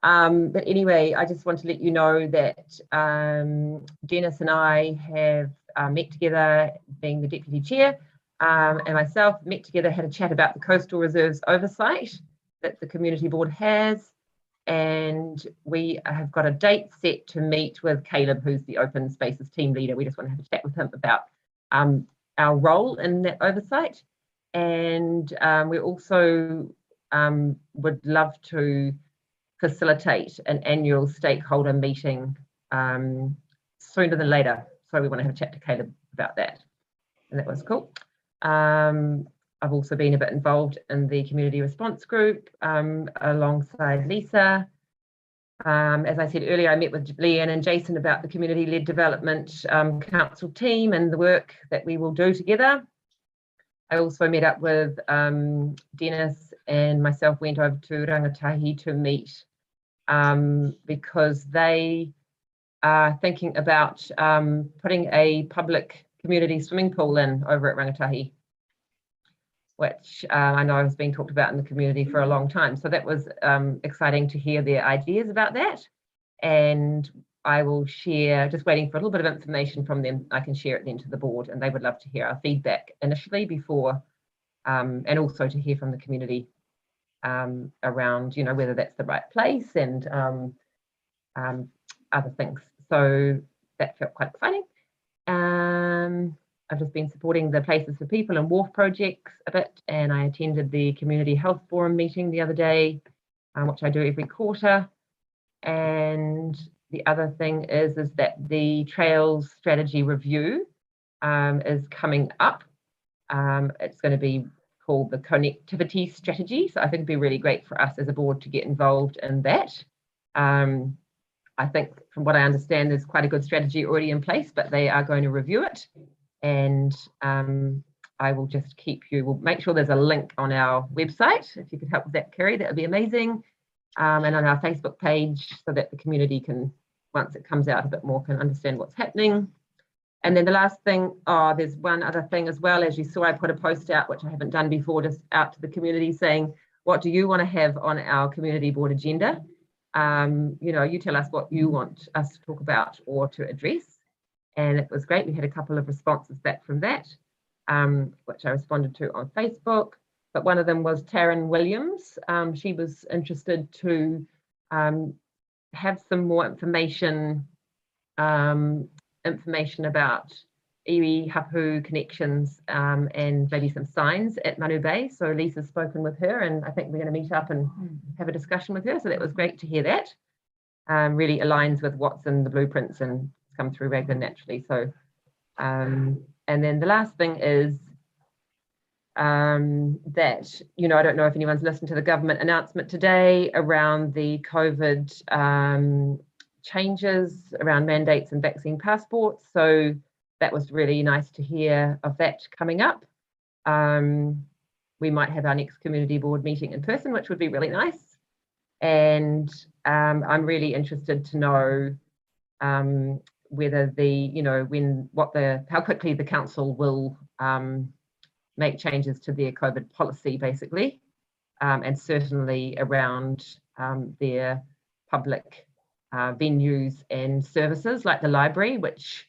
But anyway, I just want to let you know that Janice and I have met together, being the deputy chair, and myself met together, had a chat about the coastal reserves oversight that the community board has, and we have got a date set to meet with Caleb, who's the open spaces team leader. We just want to have a chat with him about our role in that oversight, and we also would love to facilitate an annual stakeholder meeting sooner than later. So we want to have a chat to Caleb about that. And that was cool. I've also been a bit involved in the community response group alongside Lisa. As I said earlier, I met with Leanne and Jason about the community-led development council team and the work that we will do together. I also met up with Dennis, and myself went over to Rangatahi to meet because they are thinking about putting a public community swimming pool in over at Rangatahi, which I know has been talked about in the community for a long time. So that was exciting to hear their ideas about that. And I will share, just waiting for a little bit of information from them. I can share it then to the board, and they would love to hear our feedback initially before, and also to hear from the community around, whether that's the right place and other things. So that felt quite exciting. I've just been supporting the Places for People and Wharf projects a bit, and I attended the Community Health Forum meeting the other day, which I do every quarter. And the other thing is that the Trails Strategy Review is coming up. It's going to be called the Connectivity Strategy. So I think it'd be really great for us as a board to get involved in that. I think from what I understand, there's quite a good strategy already in place, but they are going to review it. And I will just we'll make sure there's a link on our website. If you could help with that, Kerry, that would be amazing. And on our Facebook page, so that the community can, once it comes out a bit more, can understand what's happening. And then the last thing, there's one other thing as well. As you saw, I put a post out, which I haven't done before, just out to the community saying, what do you want to have on our community board agenda? You tell us what you want us to talk about or to address. and it was great. We had a couple of responses back from that, which I responded to on Facebook. But one of them was Taryn Williams. She was interested to have some more information about iwi hapu connections and maybe some signs at Manu Bay. So Lisa's spoken with her, and I think we're going to meet up and have a discussion with her. So that was great to hear that. Really aligns with what's in the blueprints and come through Raglan naturally. So, and then the last thing is that, you know, I don't know if anyone's listened to the government announcement today around the COVID changes around mandates and vaccine passports. So that was really nice to hear of that coming up. We might have our next community board meeting in person, which would be really nice. And I'm really interested to know whether how quickly the council will make changes to their COVID policy, basically, and certainly around their public venues and services like the library, which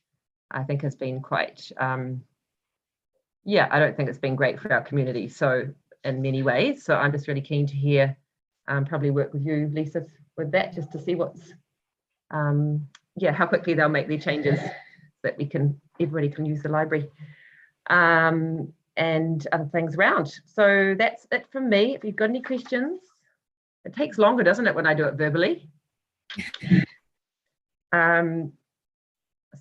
I think has been quite, I don't think it's been great for our community. So in many ways, so I'm just really keen to hear, probably work with you, Lisa, with that, just to see what's, how quickly they'll make their changes so that everybody can use the library. And other things around. So that's it from me. If you've got any questions, it takes longer, doesn't it, when I do it verbally?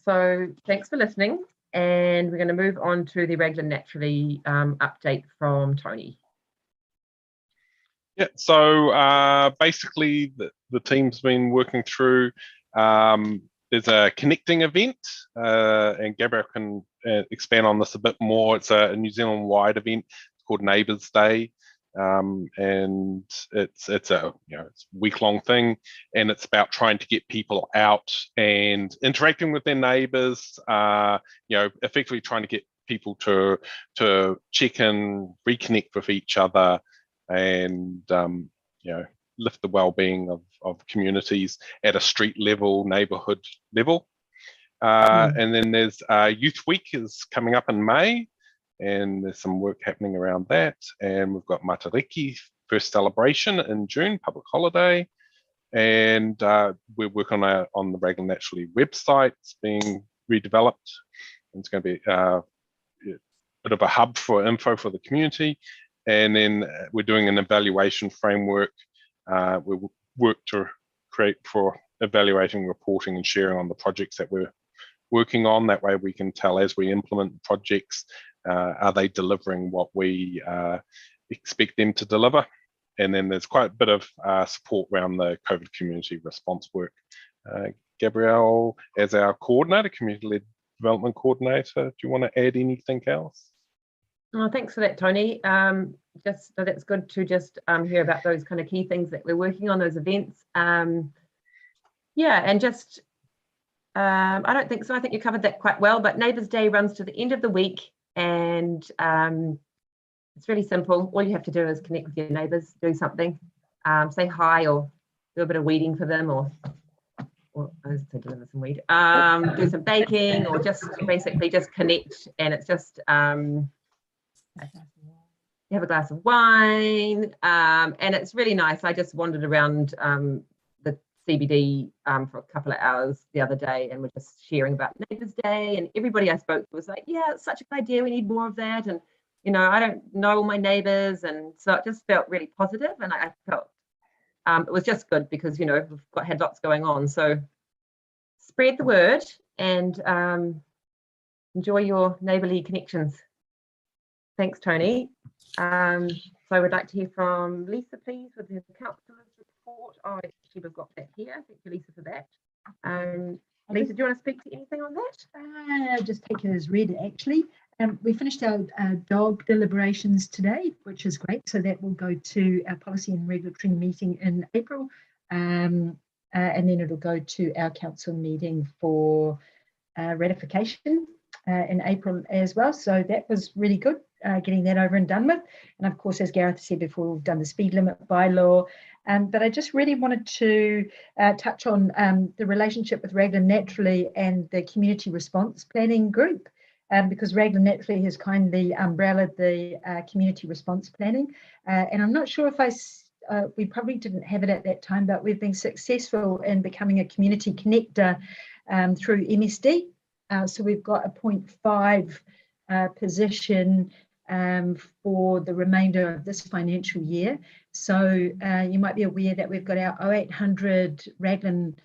So thanks for listening, and we're going to move on to the Raglan Naturally update from Tony. Yeah, so basically the team's been working through, there's a connecting event, and Gabrielle can expand on this a bit more. It's a New Zealand-wide event. It's called Neighbours Day, and it's a week-long thing, and it's about trying to get people out and interacting with their neighbours. Effectively trying to get people to check in, reconnect with each other, and lift the well-being of communities at a street level, neighbourhood level. And then there's Youth Week is coming up in May, and there's some work happening around that. And we've got Matariki, first celebration in June, public holiday. And we're working on the Raglan Naturally website. It's being redeveloped. It's going to be a bit of a hub for info for the community. And then we're doing an evaluation framework. We work to create for evaluating, reporting, and sharing on the projects that we're working on. That way we can tell as we implement projects, are they delivering what we expect them to deliver? And then there's quite a bit of support around the COVID community response work. Gabrielle, as our coordinator, community-led development coordinator, do you want to add anything else? Oh, thanks for that, Tony. Just so that's good to just hear about those kind of key things that we're working on, those events. And just, I don't think so. I think you covered that quite well, but Neighbours Day runs to the end of the week, and it's really simple. All you have to do is connect with your neighbours, do something, say hi, or do a bit of weeding for them, or I was to deliver some weed, do some baking, or just basically just connect. And it's just, you have a glass of wine, and it's really nice. I just wandered around the CBD for a couple of hours the other day, and we're just sharing about Neighbours Day, and everybody I spoke to was like, yeah, it's such a good idea, we need more of that. And I don't know all my neighbours, and so it just felt really positive, and I felt it was just good because we've had lots going on. So spread the word and enjoy your neighbourly connections. Thanks, Tony. So we'd like to hear from Lisa, please, with the councillor's report. Oh, actually, we've got that here. Thank you, Lisa, for that. Lisa, do you want to speak to anything on that? Just take it as read, actually. We finished our dog deliberations today, which is great. So that will go to our policy and regulatory meeting in April. And then it'll go to our council meeting for ratification in April as well. So that was really good, getting that over and done with. And of course, as Gareth said before, we've done the speed limit bylaw. But I just really wanted to touch on the relationship with Raglan Naturally and the community response planning group, because Raglan Naturally has kindly umbrellaed the community response planning. And I'm not sure if we probably didn't have it at that time, but we've been successful in becoming a community connector through MSD. So we've got a 0.5 position for the remainder of this financial year. So you might be aware that we've got our 0800 Raglan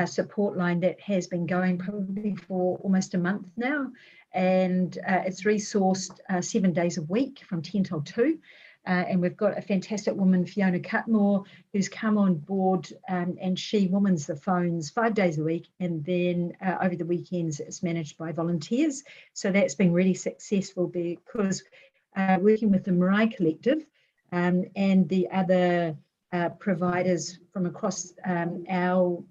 support line that has been going probably for almost a month now. And it's resourced 7 days a week from 10 till 2. And we've got a fantastic woman, Fiona Cutmore, who's come on board and she womans the phones 5 days a week. And then over the weekends, it's managed by volunteers. So that's been really successful because working with the Mwana Collective and the other providers from across our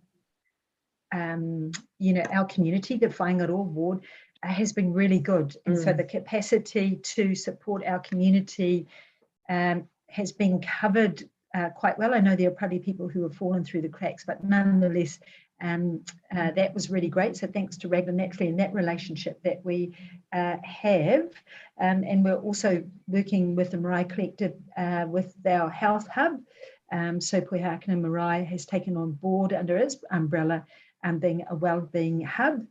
community, the Whangaroa ward, has been really good. And so the capacity to support our community has been covered quite well. I know there are probably people who have fallen through the cracks, but nonetheless, that was really great. So thanks to Raglan Naturally and that relationship that we have. And we're also working with the Mwana Collective with our health hub. So Puihakana Marae has taken on board under its umbrella being a wellbeing hub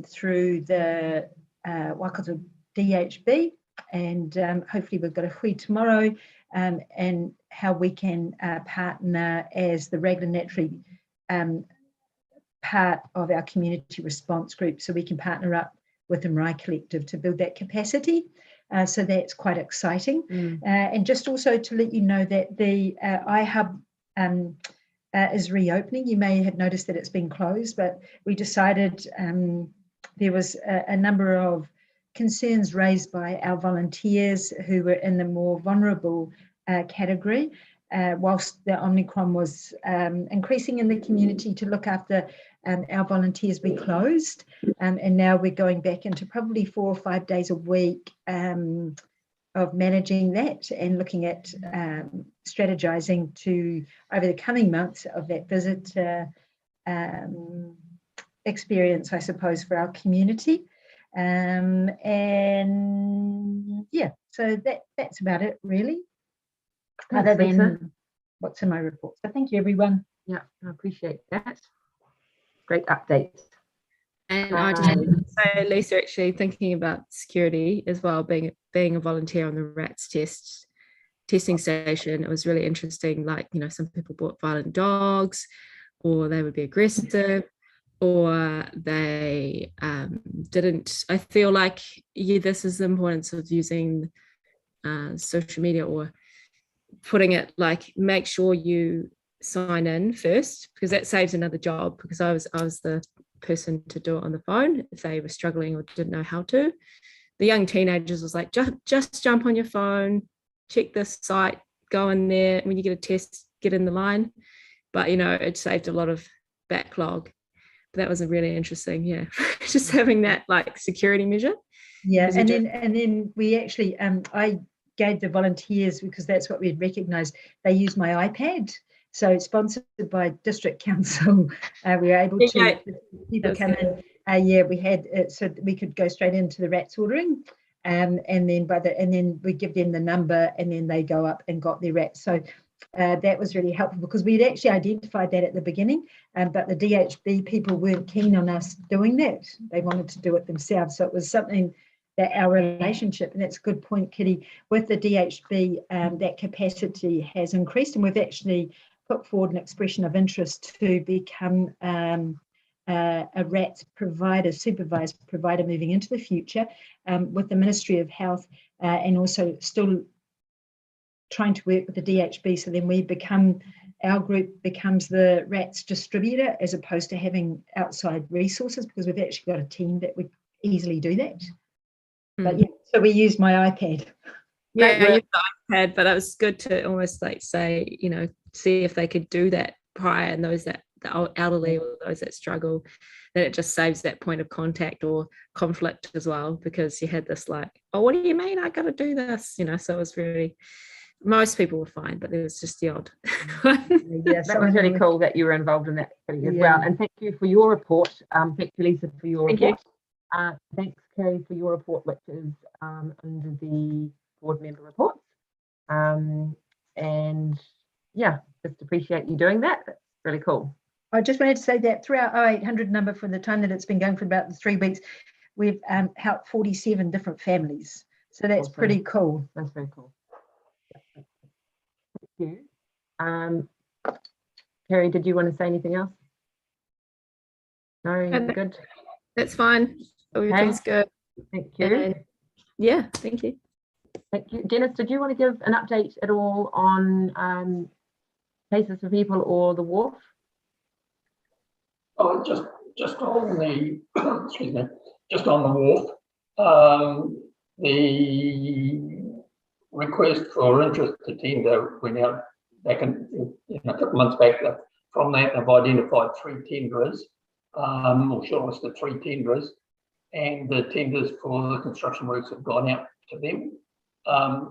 through the Waikato DHB. And hopefully we've got a hui tomorrow and how we can partner as the Raglan Naturally part of our community response group, so we can partner up with the Mwana Collective to build that capacity. So that's quite exciting. And just also to let you know that the iHub is reopening. You may have noticed that it's been closed, but we decided there was a number of concerns raised by our volunteers who were in the more vulnerable category, whilst the Omicron was increasing in the community to look after our volunteers. We closed, and now we're going back into probably 4 or 5 days a week of managing that and looking at strategizing to over the coming months of that visit experience, I suppose, for our community. And yeah, so that's about it really. Thanks, Other than Lisa. what's in my report. So thank you, everyone. Yeah, I appreciate that. Great updates. And I just want to say, Lisa, actually thinking about security as well, being a volunteer on the rats testing station, it was really interesting. Like, you know, some people brought violent dogs, or they would be aggressive, or they didn't. I feel like, yeah, this is the importance of using social media, or putting it like, make sure you sign in first, because that saves another job, because I was the person to do it on the phone if they were struggling or didn't know how to. The young teenagers was like, just jump on your phone, check this site, go in there, when you get a test, get in the line. But, you know, it saved a lot of backlog. But that was a really interesting, yeah, just having that like security measure. Yeah, and then we actually, I gave the volunteers, because that's what we'd recognised, they use my iPad. So sponsored by District Council, we were able to, people come in, yeah, we had it so that we could go straight into the rats ordering, and then we give them the number, and then they go up and got their rats. So that was really helpful, because we'd actually identified that at the beginning, but the DHB people weren't keen on us doing that. They wanted to do it themselves. So it was something that our relationship, and that's a good point, Kitty, with the DHB, that capacity has increased, and we've actually put forward an expression of interest to become a RATS provider, supervised provider moving into the future, with the Ministry of Health, and also still trying to work with the DHB, so then our group becomes the RATS distributor, as opposed to having outside resources, because we've actually got a team that would easily do that. But yeah, so we used my iPad. Yeah, I used the iPad, but it was good to almost like say, you know, see if they could do that prior, and those that the elderly or those that struggle, then it just saves that point of contact or conflict as well, because you had this like, oh, what do you mean I got to do this? You know, so it was really most people were fine, but there was just the odd. Yeah, That was really cool that you were involved in that as Yeah. well. And thank you for your report. Thank you, Lisa, for your Thank you. report. Thanks, Kerry, for your report, which is under the board member reports. And yeah, just appreciate you doing that. That's really cool. I just wanted to say that through our 0800 number, for the time that it's been going for about 3 weeks, we've helped 47 different families. So that's Awesome. pretty cool. That's very cool. Thank you. Kerry, did you want to say anything else? No, you're good. That's fine. Everything's good. Thank you. Yeah, thank you. Thank you. Dennis, did you want to give an update at all on Places for People or the Wharf? Oh, just on the excuse me, just on the wharf. The request for interest to tender went out back in a couple of months back. From that, they've identified 3 tenderers, or shortlisted 3 tenderers, and the tenders for the construction works have gone out to them.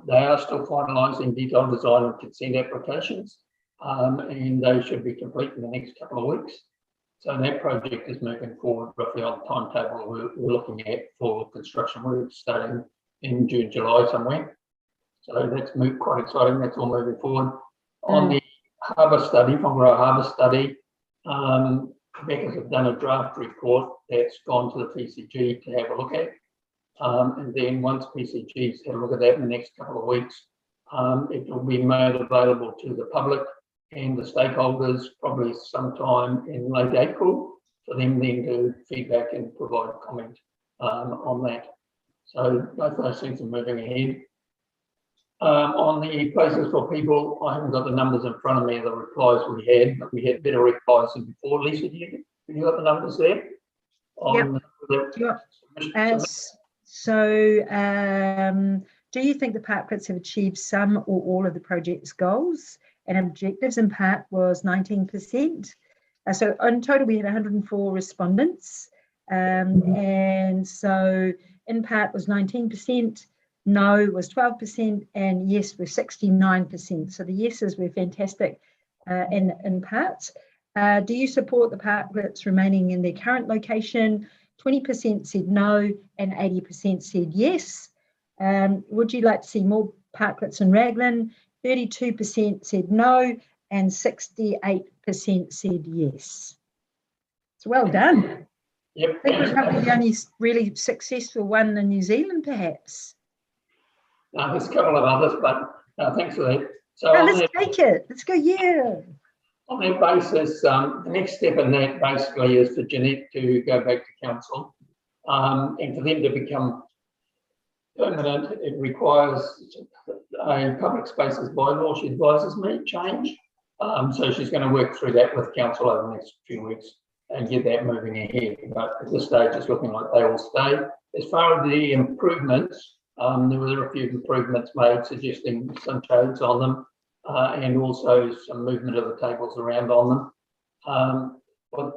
They are still finalising detailed design and consent applications, and they should be complete in the next couple of weeks. So that project is moving forward roughly on the timetable we're looking at for construction work starting in June, July somewhere. So that's quite exciting. That's all moving forward. On the harbour study, Whangaroa Harbour study, Becca's have done a draft report that's gone to the PCG to have a look at. And then once PCG's had a look at that in the next couple of weeks, it will be made available to the public and the stakeholders probably sometime in late April for them then to feedback and provide comment on that. So both those things are moving ahead. On the Places for People, I haven't got the numbers in front of me, the replies we had, but we had better replies than before. Lisa, have you got the numbers there? Do you think the parklets have achieved some or all of the project's goals and objectives? In part was 19%. So in total, we had 104 respondents. And so in part was 19%, no was 12%, and yes was 69%. So the yeses were fantastic in parts. Do you support the parklets remaining in their current location? 20% said no, and 80% said yes. Would you like to see more parklets in Raglan? 32% said no, and 68% said yes. So well done. Yep. I think we're probably the only really successful one in New Zealand, perhaps. There's a couple of others, but thanks for that. So let's take it. Let's go, yeah. On that basis, the next step in that basically is for Jeanette to go back to council, and for them to become permanent. It requires a public spaces bylaw, she advises me, change. So she's going to work through that with council over the next few weeks and get that moving ahead. But at this stage, it's looking like they will stay. As far as the improvements, there were a few improvements made, suggesting some shades on them, and also some movement of the tables around on them. But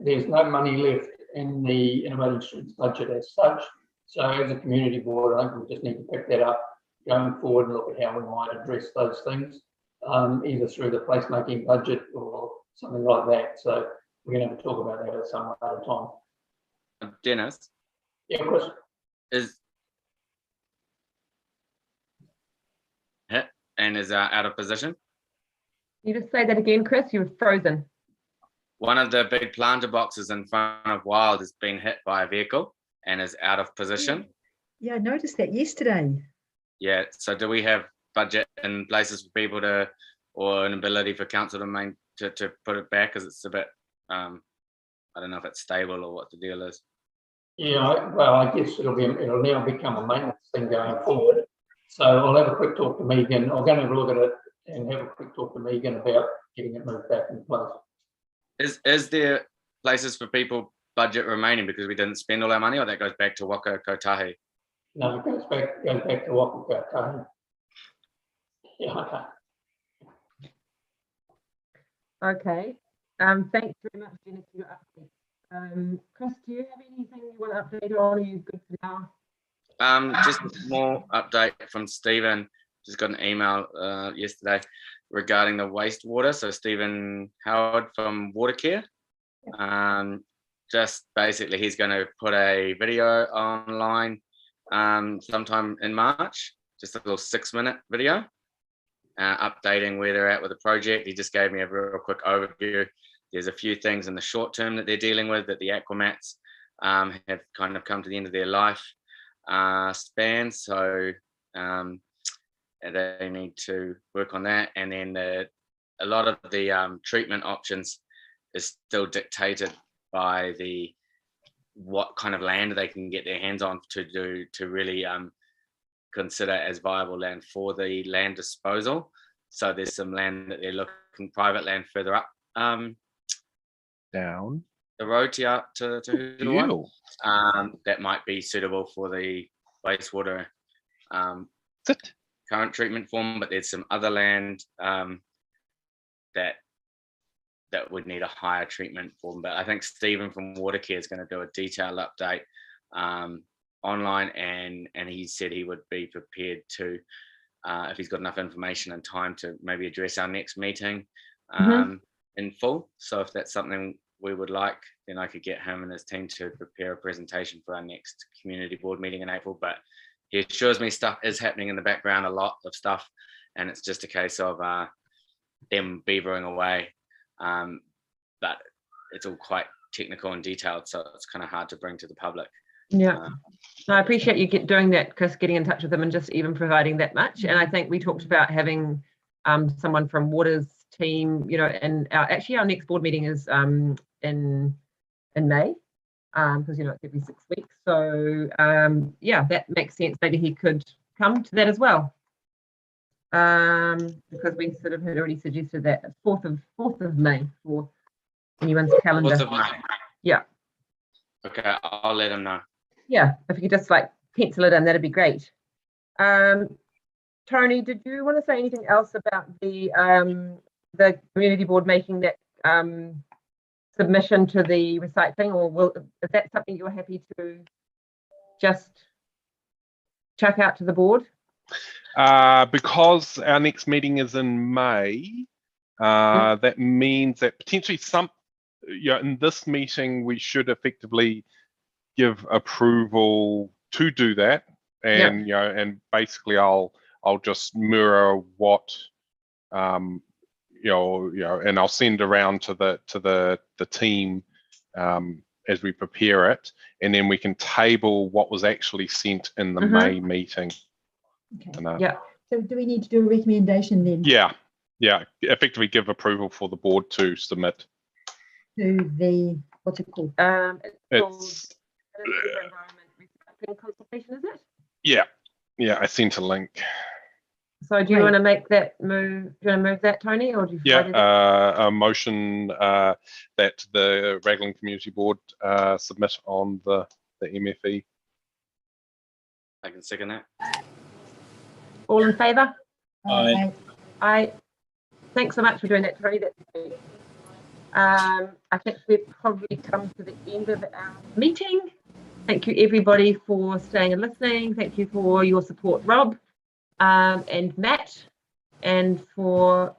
there's no money left in the Innovating Streets budget as such. So as a community board, I think we just need to pick that up going forward and look at how we might address those things, either through the placemaking budget or something like that. So we're going to have to talk about that at some other time. Dennis? Yeah, Chris? Is out of position? You just say that again, Chris? You were frozen. One of the big planter boxes in front of Wild has been hit by a vehicle and is out of position. Yeah, I noticed that yesterday. Yeah, so do we have budget in Places for People to, or an ability for council to put it back, because it's a bit, I don't know if it's stable or what the deal is. Yeah, well, I guess it'll now become a maintenance thing going forward. So I'll have a quick talk to Megan. I'm going to have a look at it and have a quick talk to Megan about getting it moved back in place. Is there Places for People budget remaining because we didn't spend all our money, or that goes back to Waka Kotahi? No, it goes back to Waka Kotahi. Yeah. Okay. Thanks very much, Jenny, for your update. Chris, do you have anything you want to update on? Are you good for now? Just more update from Stephen. just got an email yesterday regarding the wastewater. So Stephen Howard from Watercare, just basically he's going to put a video online sometime in March, just a little 6-minute video updating where they're at with the project. He just gave me a real quick overview. There's a few things in the short term that they're dealing with, that the aquamats have kind of come to the end of their life span. So they need to work on that. And then a lot of the treatment options is still dictated by what kind of land they can get their hands on to really consider as viable land for the land disposal. So there's some land that they're looking, private land further up down the road to Huluai, that might be suitable for the wastewater current treatment form, but there's some other land that would need a higher treatment form. But I think Stephen from Watercare is going to do a detailed update online, and he said he would be prepared to, if he's got enough information and time, to maybe address our next meeting in full. So if that's something we would like, then I could get him and his team to prepare a presentation for our next community board meeting in April. But he assures me stuff is happening in the background, a lot of stuff, and it's just a case of them beavering away. But it's all quite technical and detailed, so it's kind of hard to bring to the public. Yeah, I appreciate you doing that, Chris, getting in touch with them and just even providing that much. And I think we talked about having someone from Water's team, you know, and our next board meeting is in May, because you know it's every 6 weeks. So yeah, that makes sense. Maybe he could come to that as well, because we sort of had already suggested that 4th of May for anyone's calendar. 4th of May. Yeah. Okay, I'll let him know. Yeah, if you could just like pencil it in, that'd be great. Tony, did you want to say anything else about the community board making that submission to the recycling, or is that something you're happy to just chuck out to the board? Because our next meeting is in May, that means that potentially in this meeting we should effectively give approval to do that, and and basically I'll just mirror what and I'll send around to the team as we prepare it, and then we can table what was actually sent in the May meeting. Okay. So do we need to do a recommendation then? Yeah, effectively give approval for the board to submit to the, what's it called? It's Consultation, is it? Yeah, I sent a link. So do you want to make that move? Do you want to move that, Tony, or do you? A motion that the Raglan Community Board submit on the MFE. I can second that. All in favour? Aye. Aye. Thanks so much for doing that, Tony. That's great. I think we've probably come to the end of our meeting. Thank you, everybody, for staying and listening. Thank you for your support, Rob and Matt, and for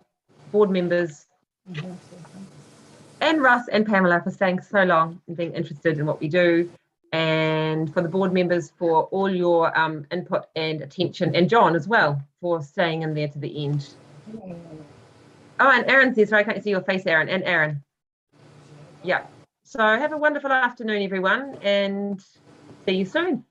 board members and Russ and Pamela for staying so long and being interested in what we do, and for the board members for all your input and attention, and John as well for staying in there to the end. Oh, and Aaron says, sorry, I can't see your face, Aaron, and Aaron. Yeah. So have a wonderful afternoon, everyone, and see you soon.